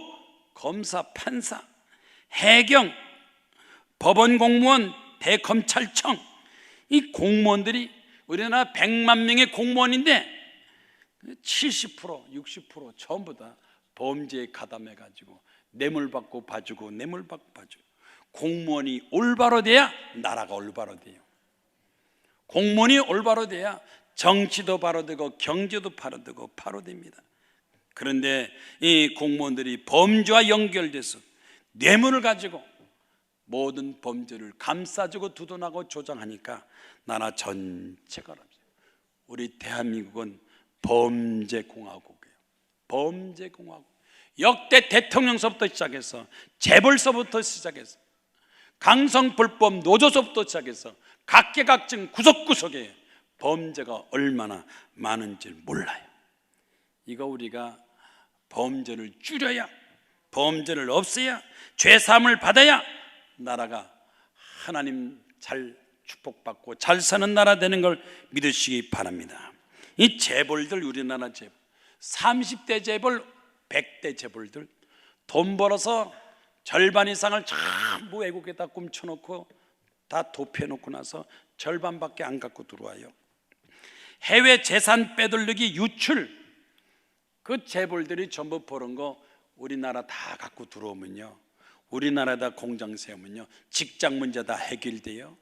검사, 판사, 해경, 법원 공무원, 대검찰청. 이 공무원들이 우리나라 100만 명의 공무원인데 70%, 60% 전부 다 범죄에 가담해가지고 뇌물받고 봐주고 뇌물받고 봐주고. 공무원이 올바로 돼야 나라가 올바로 돼요. 공무원이 올바로 돼야 정치도 바로 되고 경제도 바로 되고 바로 됩니다. 그런데 이 공무원들이 범죄와 연결돼서 뇌물을 가지고 모든 범죄를 감싸주고 두둔하고 조장하니까 나라 전체가 어렵죠. 우리 대한민국은 범죄공화국이에요. 범죄공화국. 역대 대통령서부터 시작해서 재벌서부터 시작해서 강성불법 노조서부터 시작해서 각계각층 구석구석에 범죄가 얼마나 많은지 몰라요. 이거 우리가 범죄를 줄여야, 범죄를 없애야, 죄사함을 받아야 나라가 하나님 잘 축복받고 잘 사는 나라 되는 걸 믿으시기 바랍니다. 이 재벌들, 우리나라 재벌 30대 재벌, 100대 재벌들 돈 벌어서 절반 이상을 전부 외국에다 꿈쳐놓고 다 도피해놓고 나서 절반밖에 안 갖고 들어와요. 해외 재산 빼돌리기, 유출, 그 재벌들이 전부 버는 거 우리나라 다 갖고 들어오면요, 우리나라에다 공장 세우면요, 직장 문제 다 해결돼요.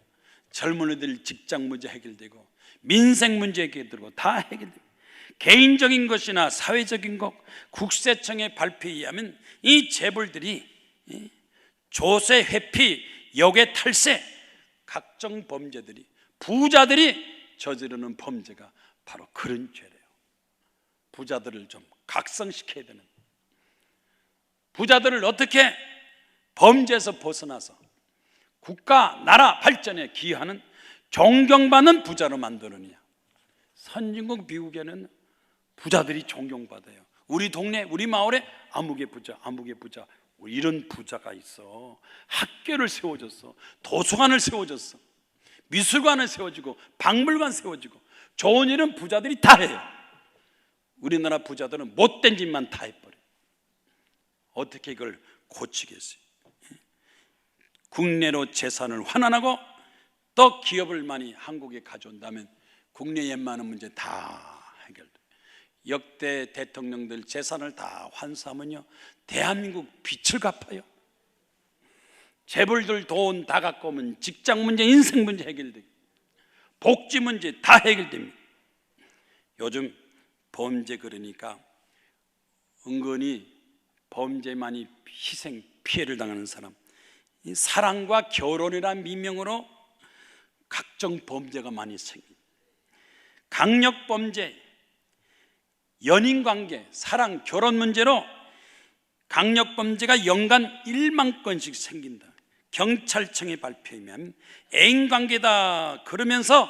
젊은이들 직장 문제 해결되고, 민생 문제 해결되고, 다 해결돼요. 개인적인 것이나 사회적인 것, 국세청의 발표에 의하면 이 재벌들이 조세 회피, 역외 탈세, 각종 범죄들이, 부자들이 저지르는 범죄가 바로 그런 죄래요. 부자들을 좀 각성시켜야 되는, 부자들을 어떻게 범죄에서 벗어나서 국가, 나라 발전에 기여하는 존경받는 부자로 만드느냐. 선진국 미국에는 부자들이 존경받아요. 우리 동네, 우리 마을에 아무개 부자, 아무개 부자, 이런 부자가 있어. 학교를 세워줬어. 도서관을 세워줬어. 미술관을 세워주고, 박물관 세워주고, 좋은 일은 부자들이 다 해요. 우리나라 부자들은 못된 짓만 다 해버려요. 어떻게 이걸 고치겠어요? 국내로 재산을 환원하고 또 기업을 많이 한국에 가져온다면 국내 웬만한 문제 다 해결돼요. 역대 대통령들 재산을 다 환수하면요, 대한민국 빚을 갚아요. 재벌들 돈 다 갖고 오면 직장 문제, 인생 문제 해결돼요. 복지 문제 다 해결됩니다. 요즘 범죄, 그러니까 은근히 범죄 많이 희생, 피해를 당하는 사람, 이 사랑과 결혼이라는 미명으로 각종 범죄가 많이 생깁니다. 강력범죄, 연인관계, 사랑, 결혼 문제로 강력범죄가 연간 1만 건씩 생긴다. 경찰청의 발표에 의하면 애인관계다 그러면서,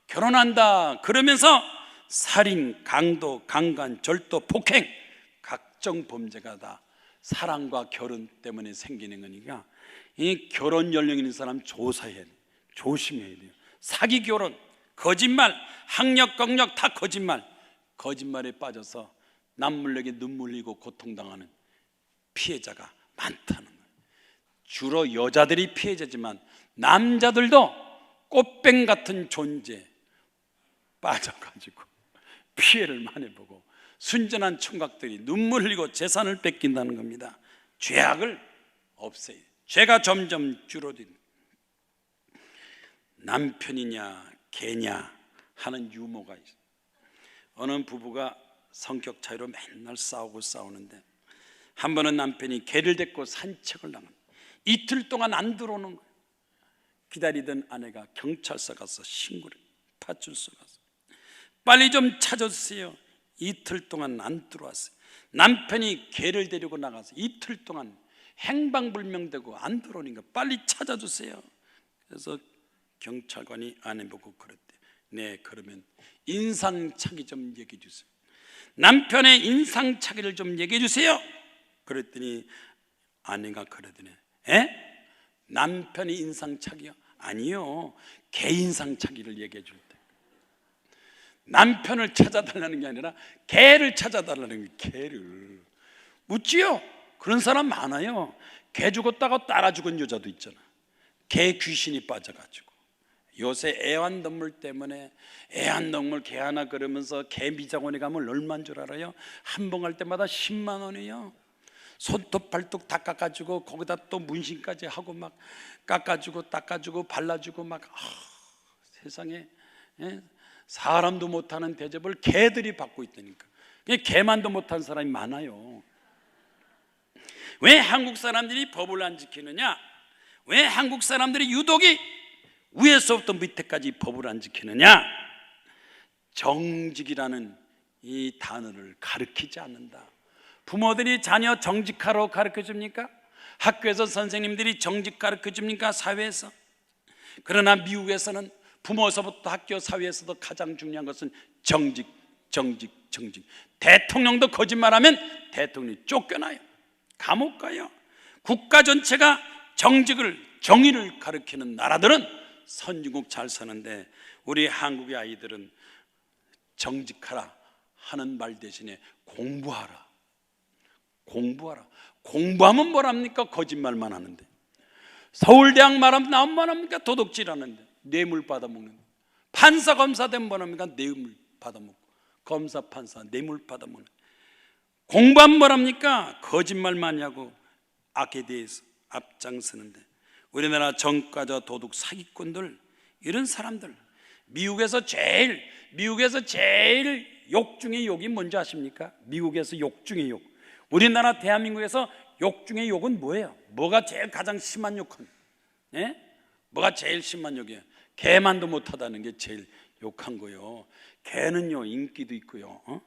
결혼한다 그러면서 살인, 강도, 강간, 절도, 폭행, 각종 범죄가 다 사랑과 결혼 때문에 생기는 거니까 이 결혼 연령 있는 사람 조사해야 돼요. 조심해야 돼요. 사기 결혼, 거짓말, 학력, 경력 다 거짓말, 거짓말에 빠져서 남물에게 눈물 흘리고 고통당하는 피해자가 많다는 거예요. 주로 여자들이 피해자지만 남자들도 꽃뱀 같은 존재 빠져가지고 피해를 많이 보고 순전한 총각들이 눈물 흘리고 재산을 뺏긴다는 겁니다. 죄악을 없애요. 죄가 점점 줄어든, 남편이냐 개냐 하는 유머가 있어요. 어느 부부가 성격 차이로 맨날 싸우는데 한 번은 남편이 개를 데리고 산책을 나갑니다. 이틀 동안 안 들어오는 거예요. 기다리던 아내가 경찰서 가서 신고를, 파출소 가서 빨리 좀 찾아주세요. 이틀 동안 안 들어왔어요. 남편이 개를 데리고 나가서 이틀 동안 행방불명되고 안 들어오니까 빨리 찾아주세요. 그래서 경찰관이 아내 보고 그랬대. 네, 그러면 인상착의 좀 얘기해 주세요. 남편의 인상착의를 좀 얘기해 주세요. 그랬더니 아내가 그러더니, 남편이 인상착의요? 아니요, 개 인상착의를 얘기해 줄 때. 남편을 찾아달라는 게 아니라 개를 찾아달라는 거예요. 개를. 웃지요? 그런 사람 많아요. 개 죽었다가 따라 죽은 여자도 있잖아. 개 귀신이 빠져가지고. 요새 애완동물 때문에 애완동물 개 하나 그러면서 개 미장원에 가면 얼마인 줄 알아요? 한 번 갈 때마다 10만 원이에요. 손톱 발톱 다 깎아주고 거기다 또 문신까지 하고 막 깎아주고 닦아주고 발라주고 막 세상에, 사람도 못하는 대접을 개들이 받고 있다니까. 개만도 못한 사람이 많아요. 왜 한국 사람들이 법을 안 지키느냐? 왜 한국 사람들이 유독이 위에서부터 밑에까지 법을 안 지키느냐? 정직이라는 이 단어를 가르치지 않는다. 부모들이 자녀 정직하라고 가르쳐 줍니까? 학교에서 선생님들이 정직 가르쳐 줍니까? 사회에서? 그러나 미국에서는 부모에서부터 학교, 사회에서도 가장 중요한 것은 정직, 정직, 정직. 대통령도 거짓말하면 대통령이 쫓겨나요. 감옥 가요. 국가 전체가 정직을, 정의를 가르치는 나라들은 선진국 잘 사는데 우리 한국의 아이들은 정직하라 하는 말 대신에 공부하라. 공부하라. 공부하면 뭐랍니까? 거짓말만 하는데. 서울대학 말하면 나온 말합니까? 도둑질 하는데, 뇌물 받아먹는데. 판사 검사 되면 뭐랍니까? 뇌물 받아먹고. 검사 판사 뇌물 받아먹는. 공부하면 뭐랍니까? 거짓말 많이 하고 악에 대해서 앞장서는데, 우리나라 전과자 도둑 사기꾼들, 이런 사람들, 미국에서 제일 욕 중에 욕이 뭔지 아십니까? 미국에서 욕 중에 욕. 우리나라 대한민국에서 욕 중에 욕은 뭐예요? 뭐가 제일 가장 심한 욕은? 예? 뭐가 제일 심한 욕이에요? 개만도 못하다는 게 제일 욕한 거예요. 개는요 인기도 있고요,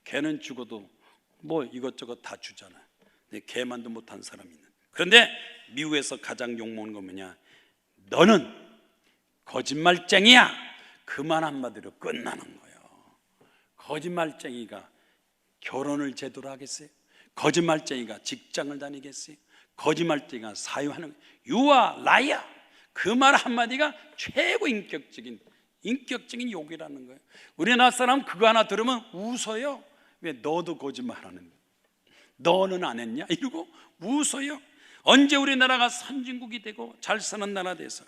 개는 죽어도 뭐 이것저것 다 주잖아요. 근데 개만도 못한 사람이 있는. 그런데 미국에서 가장 욕먹는 건 뭐냐? 너는 거짓말쟁이야. 그 말 한마디로 끝나는 거예요. 거짓말쟁이가 결혼을 제대로 하겠어요? 거짓말쟁이가 직장을 다니겠어요? 거짓말쟁이가 사회하는 유아 라이아, 그 말 한마디가 최고 인격적인 욕이라는 거예요. 우리나라 사람 그거 하나 들으면 웃어요. 왜? 너도 거짓말하는데 너는 안 했냐? 이러고 웃어요. 언제 우리나라가 선진국이 되고 잘 사는 나라 돼서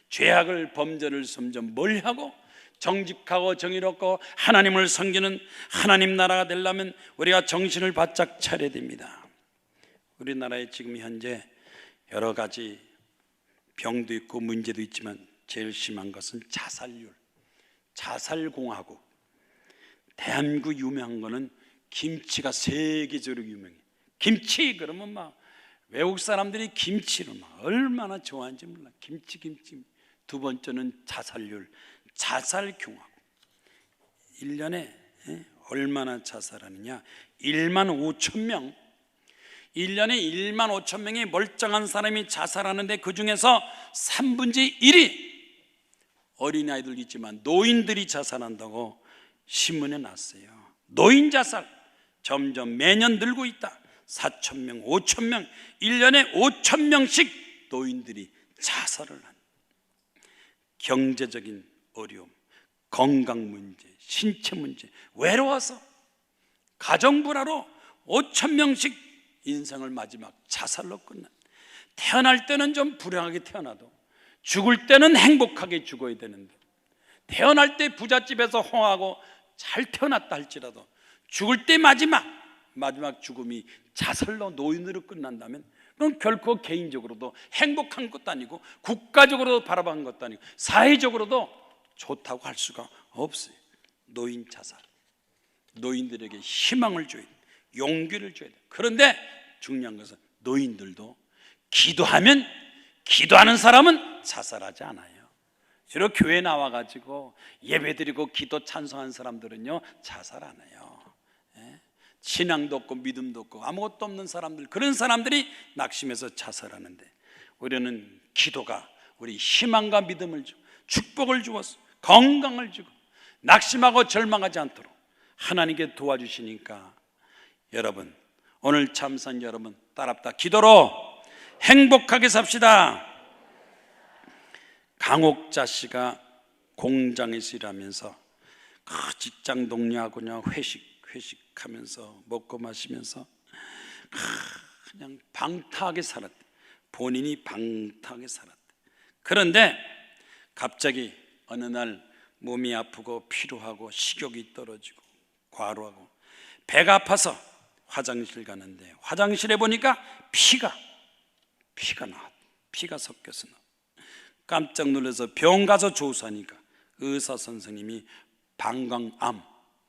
죄악을 범죄를 점점 멀리하고 정직하고 정의롭고 하나님을 섬기는 하나님 나라가 되려면 우리가 정신을 바짝 차려야 됩니다. 우리나라에 지금 현재 여러 가지 병도 있고 문제도 있지만 제일 심한 것은 자살률, 자살공화국. 대한민국 유명한 거는 김치가 세계적으로 유명해요. 김치 그러면 막 외국 사람들이 김치를 막 얼마나 좋아하는지 몰라. 김치. 두 번째는 자살률, 자살공화국. 1년에 얼마나 자살하느냐? 1만 5천 명. 1년에 1만 5천 명의 멀쩡한 사람이 자살하는데 그 중에서 3분의 1이 어린아이들 있지만 노인들이 자살한다고 신문에 났어요. 노인 자살 점점 매년 늘고 있다. 4천 명, 5천 명, 1년에 5천 명씩 노인들이 자살을 한. 경제적인 어려움, 건강 문제, 신체 문제, 외로워서 가정 불화로 5천 명씩 인생을 마지막 자살로 끝난. 태어날 때는 좀 불행하게 태어나도 죽을 때는 행복하게 죽어야 되는데, 태어날 때 부잣집에서 홍하고 잘 태어났다 할지라도 죽을 때 마지막 죽음이 자살로 노인으로 끝난다면 그건 결코 개인적으로도 행복한 것도 아니고 국가적으로도 바라보는 것도 아니고 사회적으로도 좋다고 할 수가 없어요. 노인 자살, 노인들에게 희망을 줘야 돼, 용기를 줘야 돼. 그런데 중요한 것은 노인들도 기도하는 사람은 자살하지 않아요. 주로 교회 나와가지고 예배드리고 기도 찬송한 사람들은요 자살 안 해요. 신앙도 없고 믿음도 없고 아무것도 없는 사람들, 그런 사람들이 낙심해서 자살하는데, 우리는 기도가 우리 희망과 믿음을 주고 축복을 주어서 건강을 주고 낙심하고 절망하지 않도록 하나님께 도와주시니까, 여러분 오늘 참선 여러분 따랍다 기도로 행복하게 삽시다. 강옥자 씨가 공장에서 일하면서 직장 동료하고냐 회식하면서 먹고 마시면서 그냥 방탕하게 살았대. 본인이 방탕하게 살았대. 그런데 갑자기 어느 날 몸이 아프고 피로하고 식욕이 떨어지고 과로하고 배가 아파서 화장실 가는데 화장실에 보니까 피가 나왔대. 피가 섞여서 나왔대. 깜짝 놀라서 병원 가서 조사하니까 의사 선생님이 방광암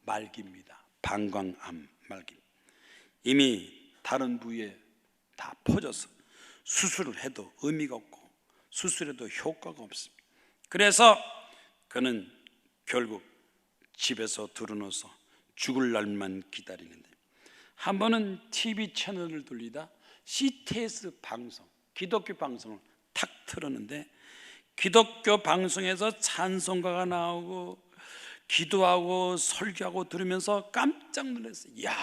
말기입니다. 방광암 말기. 이미 다른 부위에 다 퍼져서 수술을 해도 의미가 없고 수술해도 효과가 없습니다. 그래서 그는 결국 집에서 들어누워서 죽을 날만 기다리는데, 한 번은 TV 채널을 돌리다 CTS 방송, 기독교 방송을 탁 틀었는데, 기독교 방송에서 찬송가가 나오고 기도하고 설교하고 들으면서 깜짝 놀랐어요. 이야,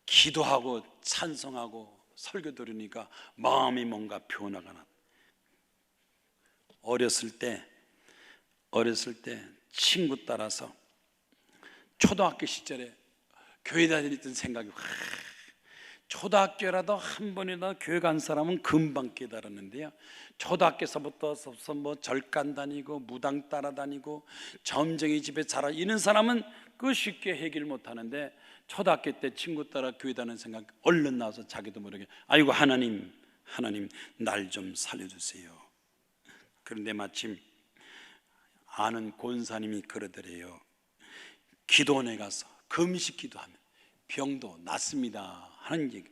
기도하고 찬송하고 설교 들으니까 마음이 뭔가 변화가 났다. 어렸을 때 친구 따라서 초등학교 시절에 교회 다니던 생각이 초등학교라도 한 번이라도 교회 간 사람은 금방 깨달았는데요, 초등학교에서부터 뭐 절간 다니고 무당 따라다니고 점쟁이 집에 자라 이런 사람은 그 쉽게 해결 못하는데, 초등학교 때 친구 따라 교회 다니는 생각 얼른 나와서 자기도 모르게 아이고 하나님 날 좀 살려주세요. 그런데 마침 아는 권사님이 그러더래요. 기도원에 가서 금식 기도하면 병도 낫습니다 하는 얘기.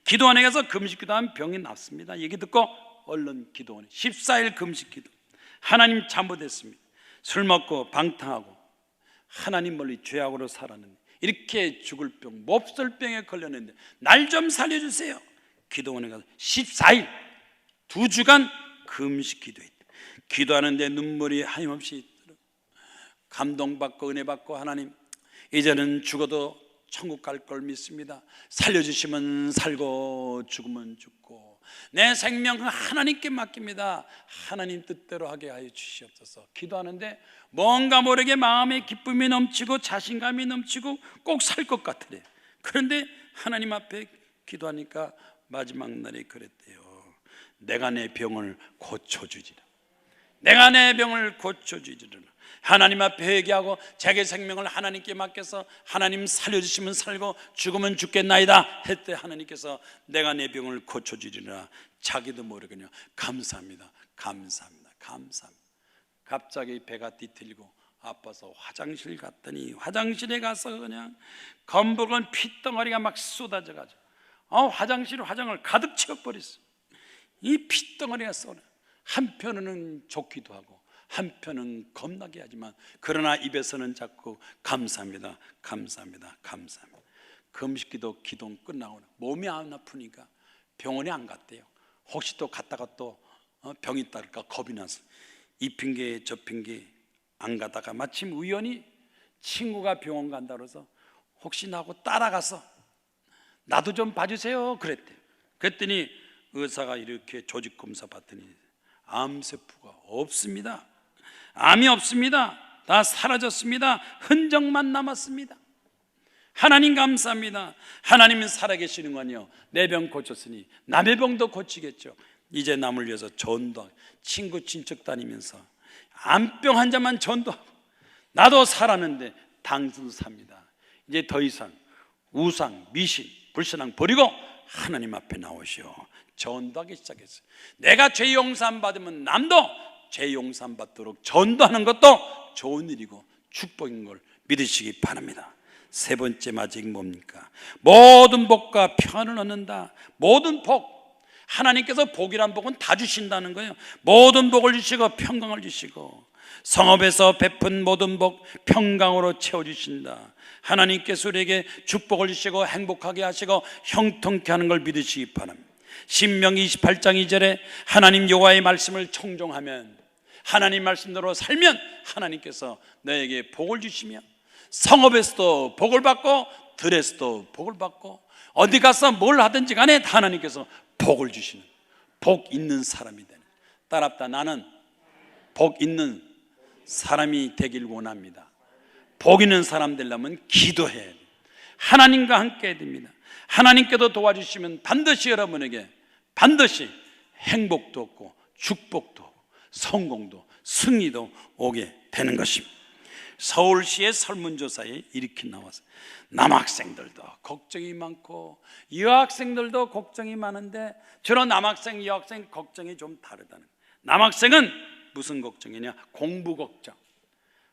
기도원에 가서 금식 기도하면 병이 낫습니다 얘기 듣고 얼른 기도원에 14일 금식 기도. 하나님 잘못했습니다. 술 먹고 방탕하고 하나님 멀리 죄악으로 살았는데 이렇게 죽을 병, 몹쓸 병에 걸렸는데 날 좀 살려주세요. 기도원에 가서 14일 2주간 금식 기도했다. 기도하는데 눈물이 하염없이 감동받고 은혜받고, 하나님 이제는 죽어도 천국 갈 걸 믿습니다. 살려주시면 살고 죽으면 죽고 내 생명은 하나님께 맡깁니다. 하나님 뜻대로 하게 하여 주시옵소서. 기도하는데 뭔가 모르게 마음에 기쁨이 넘치고 자신감이 넘치고 꼭 살 것 같으래. 그런데 하나님 앞에 기도하니까 마지막 날에 그랬대요. 내가 내 병을 고쳐주리라. 내가 내 병을 고쳐주리라. 하나님 앞에 회개하고 자기 생명을 하나님께 맡겨서 하나님 살려주시면 살고 죽으면 죽겠나이다 했대. 하나님께서 내가 내 병을 고쳐주리라. 자기도 모르게 그냥 감사합니다 감사합니다 감사합니다. 갑자기 배가 뒤틀리고 아파서 화장실 갔더니 화장실에 가서 그냥 검붉은 핏덩어리가 막 쏟아져가지고 화장실 화장을 가득 채워버렸어. 이 핏덩어리가 쏟아. 한편은 좋기도 하고 한편은 겁나게 하지만, 그러나 입에서는 자꾸 감사합니다 감사합니다 감사합니다. 금식기도 기도 끝나고 몸이 안 아프니까 병원에 안 갔대요. 혹시 또 갔다가 또 병이 따를까 겁이 나서 이 핑계 저 핑계 안 가다가 마침 우연히 친구가 병원 간다 그래서 혹시 나하고 따라가서 나도 좀 봐주세요 그랬대요. 그랬더니 의사가 이렇게 조직 검사 봤더니 암세포가 없습니다. 암이 없습니다. 다 사라졌습니다. 흔적만 남았습니다. 하나님 감사합니다. 하나님은 살아계시는 거니요, 내 병 고쳤으니 남의 병도 고치겠죠. 이제 남을 위해서 전도하고 친구 친척 다니면서 암병 환자만 전도하고 나도 살았는데 당신도 삽니다. 이제 더 이상 우상 미신 불신앙 버리고 하나님 앞에 나오시오. 전도하기 시작했어요. 내가 죄 용서함 받으면 남도 죄 용서함 받도록 전도하는 것도 좋은 일이고 축복인 걸 믿으시기 바랍니다. 세 번째 마지막 뭡니까? 모든 복과 평안을 얻는다. 모든 복, 하나님께서 복이란 복은 다 주신다는 거예요. 모든 복을 주시고 평강을 주시고 성읍에서 베푼 모든 복 평강으로 채워주신다. 하나님께서 우리에게 축복을 주시고 행복하게 하시고 형통케 하는 걸 믿으시기 바랍니다. 신명기 28장 2절에 하나님 여호와의 말씀을 청종하면, 하나님 말씀대로 살면 하나님께서 너에게 복을 주시며 성읍에서도 복을 받고 들에서도 복을 받고 어디 가서 뭘 하든지 간에 하나님께서 복을 주시는 복 있는 사람이 되는, 따랍다 나는 복 있는 사람이 되길 원합니다. 복 있는 사람 되려면 기도해야 돼요. 하나님과 함께 해야 됩니다. 하나님께도 도와주시면 반드시 여러분에게 반드시 행복도 없고 축복도 없고 성공도 승리도 오게 되는 것입니다. 서울시의 설문조사에 이렇게 나와서 남학생들도 걱정이 많고 여학생들도 걱정이 많은데 주로 남학생 여학생 걱정이 좀 다르다는 거예요. 남학생은 무슨 걱정이냐? 공부 걱정.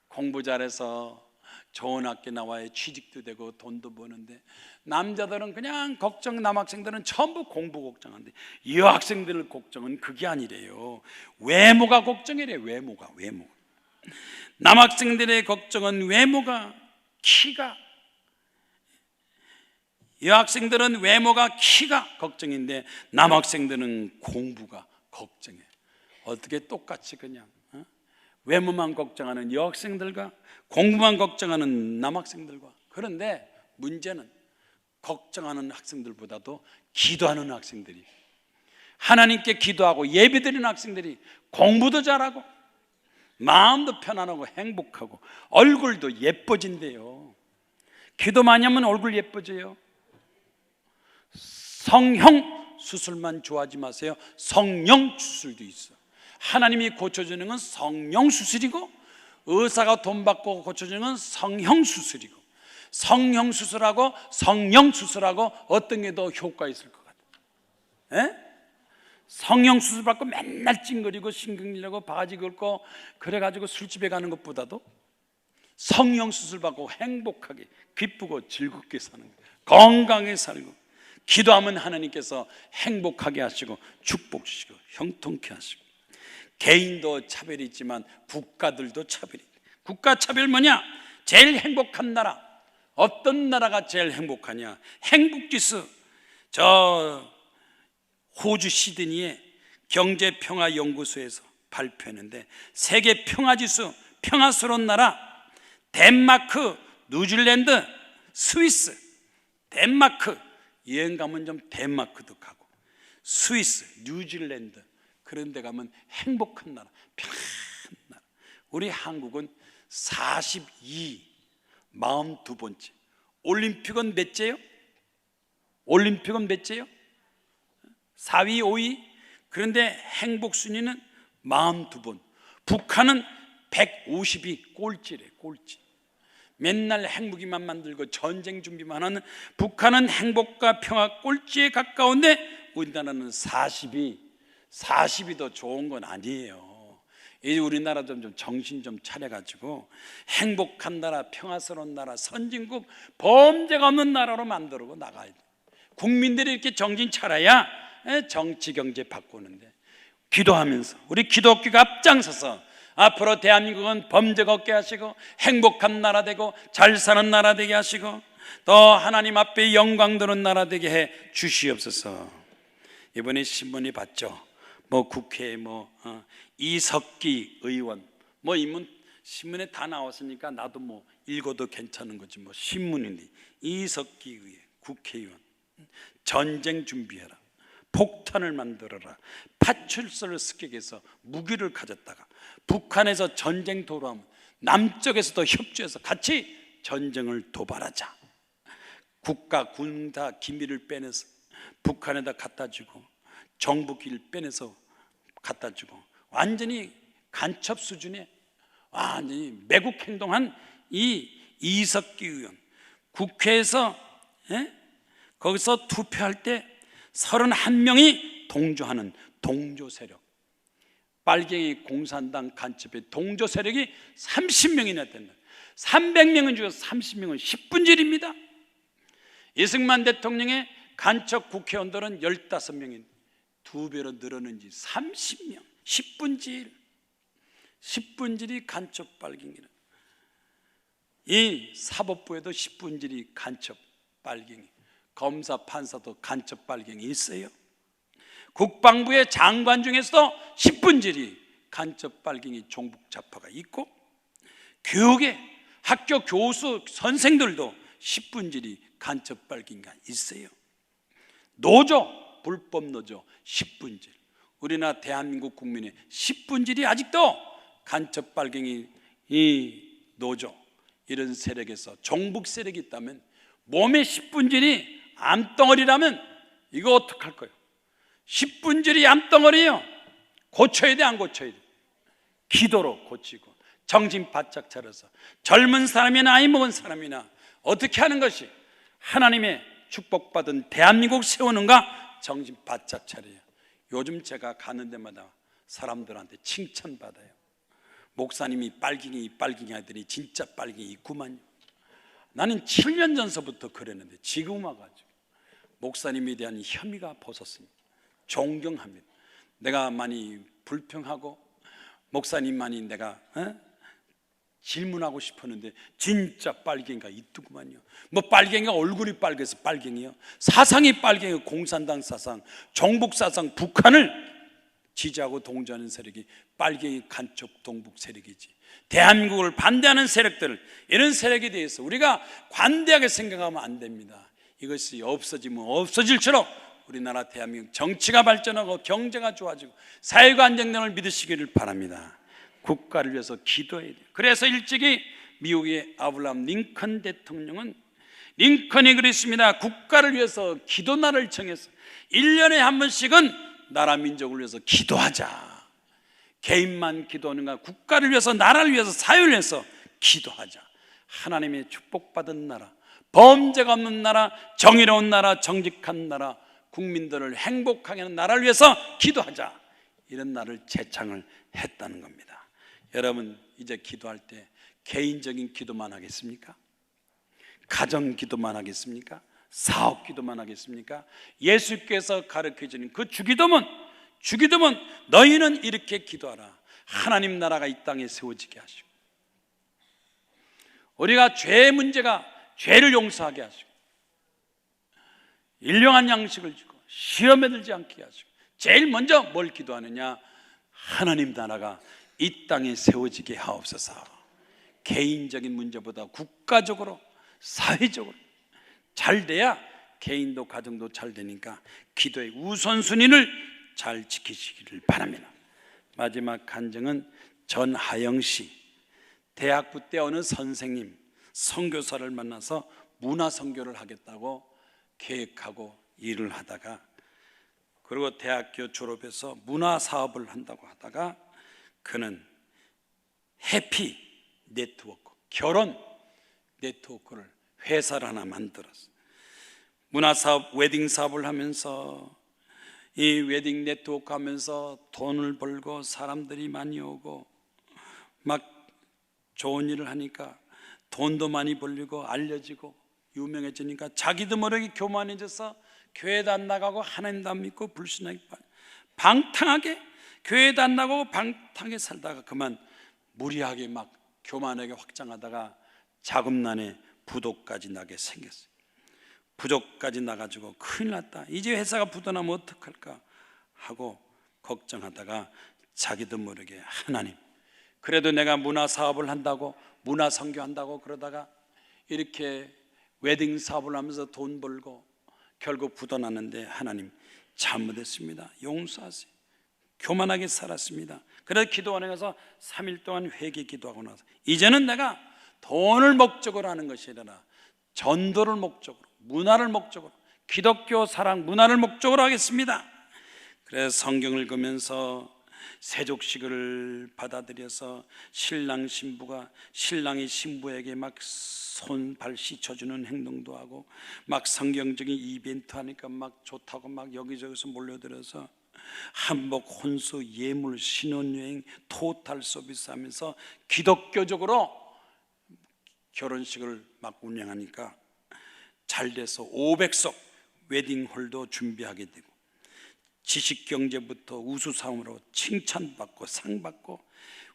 공부 잘해서 좋은 학교 나와야 취직도 되고 돈도 버는데, 남자들은 그냥 걱정, 남학생들은 전부 공부 걱정하는데 여학생들 걱정은 그게 아니래요. 외모가 걱정이래요. 외모. 남학생들의 걱정은 외모가, 키가, 여학생들은 외모가 키가 걱정인데 남학생들은 공부가 걱정이에요. 어떻게 똑같이 그냥 외모만 걱정하는 여학생들과 공부만 걱정하는 남학생들과. 그런데 문제는 걱정하는 학생들보다도 기도하는 학생들이, 하나님께 기도하고 예배드리는 학생들이 공부도 잘하고 마음도 편안하고 행복하고 얼굴도 예뻐진대요. 기도 많이 하면 얼굴 예뻐져요. 성형 수술만 좋아하지 마세요. 성령 수술도 있어. 하나님이 고쳐주는 건 성령 수술이고, 의사가 돈 받고 고쳐주는 건 성형 수술이고, 성형 수술하고 성령 수술하고 어떤 게 더 효과 있을 것 같아요? 에? 성형 수술 받고 맨날 찡그리고 신경질내고 바가지 긁고 그래가지고 술집에 가는 것보다도 성령 수술 받고 행복하게 기쁘고 즐겁게 사는 거예요. 건강하게 살고 기도하면 하나님께서 행복하게 하시고 축복 주시고 형통케 하시고. 개인도 차별이 있지만 국가들도 차별이 있다. 국가 차별 뭐냐? 제일 행복한 나라. 어떤 나라가 제일 행복하냐? 행복지수. 저 호주 시드니의 경제평화연구소에서 발표했는데, 세계 평화지수, 평화스러운 나라 덴마크, 뉴질랜드, 스위스. 덴마크 여행 가면 좀 덴마크도 가고, 스위스, 뉴질랜드 그런 데 가면 행복한 나라, 편한 나라. 우리 한국은 42, 42번째. 올림픽은 몇째요? 올림픽은 몇째요? 4위, 5위. 그런데 행복 순위는 42번. 북한은 150위 꼴찌래, 꼴찌. 맨날 행복이만 만들고 전쟁 준비만 하는 북한은 행복과 평화 꼴찌에 가까운데, 우리나라는 40이 더 좋은 건 아니에요. 이제 우리나라 좀 정신 좀 차려가지고 행복한 나라, 평화스러운 나라, 선진국, 범죄가 없는 나라로 만들고 나가야 돼. 국민들이 이렇게 정신 차려야 정치 경제 바꾸는데, 기도하면서 우리 기독교가 앞장서서 앞으로 대한민국은 범죄가 없게 하시고 행복한 나라 되고 잘 사는 나라 되게 하시고 또 하나님 앞에 영광 드는 나라 되게 해 주시옵소서. 이번에 신문에 봤죠. 국회 이석기 의원 이문 신문에 다 나왔으니까 나도 읽어도 괜찮은 거지. 신문인데 이석기 의원 국회의원 전쟁 준비해라, 폭탄을 만들어라, 파출소를 습격해서 무기를 가졌다가 북한에서 전쟁 도로하면 남쪽에서도 협조해서 같이 전쟁을 도발하자. 국가 군사 기밀을 빼내서 북한에다 갖다 주고 정부기를 빼내서 갖다 주고 완전히 간첩 수준의 완전히 매국 행동한 이 이석기 의원, 국회에서 거기서 투표할 때 31명이 동조하는 동조 세력, 빨갱이 공산당 간첩의 동조 세력이 30명이나 된다. 300명은 죽어서 30명은 10분질입니다. 이승만 대통령의 간첩 국회의원들은 15명인데 2배로 늘어난 지 30명, 10분질이 간첩 빨갱이는. 이 사법부에도 10분질이 간첩 빨갱이, 검사 판사도 간첩 빨갱이 있어요. 국방부의 장관 중에서도 10분질이 간첩 빨갱이 종북 좌파가 있고, 교육의 학교 교수 선생들도 10분질이 간첩 빨갱이가 있어요. 노조, 불법 노조 10분질. 우리나라 대한민국 국민의 10분질이 아직도 간첩 빨갱이 이 노조 이런 세력에서 종북 세력이 있다면, 몸의 10분질이 암덩어리라면 이거 어떡할 거예요? 10분질이 암덩어리예요. 고쳐야 돼, 안 고쳐야 돼? 기도로 고치고 정신 바짝 차려서 젊은 사람이나 나이 먹은 사람이나 어떻게 하는 것이 하나님의 축복받은 대한민국 세우는가 정신 바짝 차려요. 요즘 제가 가는 데마다 사람들한테 칭찬받아요. 목사님이 빨갱이 하더니 진짜 빨갱이 있구만요. 나는 7년 전서부터 그랬는데 지금 와가지고 목사님에 대한 혐의가 벗었습니다. 존경합니다. 내가 많이 불평하고 목사님 많이 내가 질문하고 싶었는데 진짜 빨갱이가 있더구만요. 빨갱이가 얼굴이 빨개서 빨갱이요? 사상이 빨갱이요. 공산당 사상, 종북 사상, 북한을 지지하고 동조하는 세력이 빨갱이 간첩 동북 세력이지. 대한민국을 반대하는 세력들, 이런 세력에 대해서 우리가 관대하게 생각하면 안 됩니다. 이것이 없어지면 없어질수록 우리나라 대한민국 정치가 발전하고 경제가 좋아지고 사회가 안정됨을 믿으시기를 바랍니다. 국가를 위해서 기도해야 돼요. 그래서 일찍이 미국의 아브라함 링컨 대통령은 링컨이 그랬습니다. 국가를 위해서 기도날을 정해서 1년에 한 번씩은 나라 민족을 위해서 기도하자. 개인만 기도하는가, 국가를 위해서, 나라를 위해서, 사회를 위해서 기도하자. 하나님의 축복받은 나라, 범죄가 없는 나라, 정의로운 나라, 정직한 나라, 국민들을 행복하게 하는 나라를 위해서 기도하자. 이런 날을 제창을 했다는 겁니다. 여러분, 이제 기도할 때 개인적인 기도만 하겠습니까? 가정 기도만 하겠습니까? 사업 기도만 하겠습니까? 예수께서 가르쳐주는 그 주기도문 너희는 이렇게 기도하라. 하나님 나라가 이 땅에 세워지게 하시고, 우리가 죄의 문제가 죄를 용서하게 하시고, 일용한 양식을 주고 시험에 들지 않게 하시고, 제일 먼저 뭘 기도하느냐? 하나님 나라가 이 땅에 세워지게 하옵소서. 개인적인 문제보다 국가적으로, 사회적으로 잘 돼야 개인도 가정도 잘 되니까 기도의 우선순위를 잘 지키시기를 바랍니다. 마지막 간증은 전하영 씨. 대학부 때 어느 선생님, 선교사를 만나서 문화 선교를 하겠다고 계획하고 일을 하다가, 그리고 대학교 졸업해서 문화 사업을 한다고 하다가 그는 해피 네트워크, 결혼 네트워크를 회사를 하나 만들었어요. 문화사업, 웨딩 사업을 하면서 이 웨딩 네트워크 하면서 돈을 벌고 사람들이 많이 오고 막 좋은 일을 하니까 돈도 많이 벌리고 알려지고 유명해지니까 자기도 모르게 교만해져서 교회도 안 나가고 하나님도 안 믿고 불신하게 방탕하게, 교회도 안 나가고 방탕하게 살다가 그만 무리하게 막 교만하게 확장하다가 자금난에 부도까지 나게 생겼어요. 부도까지 나가지고 큰일 났다, 이제 회사가 부도나면 어떡할까 하고 걱정하다가 자기도 모르게 하나님, 그래도 내가 문화 사업을 한다고, 문화 선교한다고 그러다가 이렇게 웨딩 사업을 하면서 돈 벌고 결국 부도났는데 하나님 잘못했습니다, 용서하세요. 교만하게 살았습니다. 그래서 기도원에 가서 3일 동안 회개 기도하고 나서 이제는 내가 돈을 목적으로 하는 것이 아니라 전도를 목적으로, 문화를 목적으로, 기독교 사랑 문화를 목적으로 하겠습니다. 그래서 성경을 읽으면서 세족식을 받아들여서 신랑 신부가 신랑이 신부에게 막 손발 씻어주는 행동도 하고 막 성경적인 이벤트 하니까 막 좋다고 막 여기저기서 몰려들어서 한복, 혼수, 예물, 신혼여행, 토탈 서비스 하면서 기독교적으로 결혼식을 막 운영하니까 잘 돼서 500석 웨딩홀도 준비하게 되고 지식경제부터 우수상으로 칭찬받고 상받고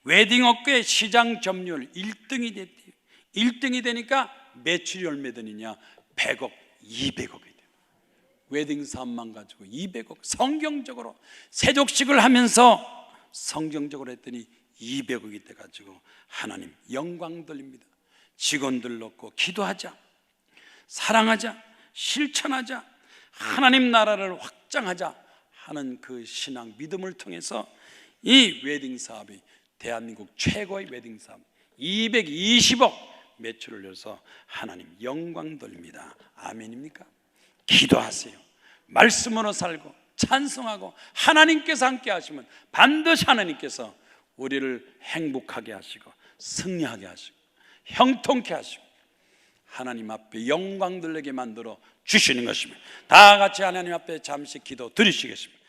웨딩업계 시장 점유율 1등이 됐대요. 1등이 되니까 매출이 얼마 되느냐? 100억, 200억이 돼요. 웨딩 사업만 가지고 200억. 성경적으로 세족식을 하면서 성경적으로 했더니 200억이 돼가지고 하나님 영광 돌립니다. 직원들 넣고 기도하자, 사랑하자, 실천하자, 하나님 나라를 확장하자 하는 그 신앙, 믿음을 통해서 이 웨딩 사업이 대한민국 최고의 웨딩 사업 220억 매출을 내서 하나님 영광 돌립니다. 아멘입니까? 기도하세요. 말씀으로 살고 찬송하고 하나님께서 함께 하시면 반드시 하나님께서 우리를 행복하게 하시고 승리하게 하시고 형통케 하시고 하나님 앞에 영광 돌리게 만들어 주시는 것입니다. 다 같이 하나님 앞에 잠시 기도 드리시겠습니다.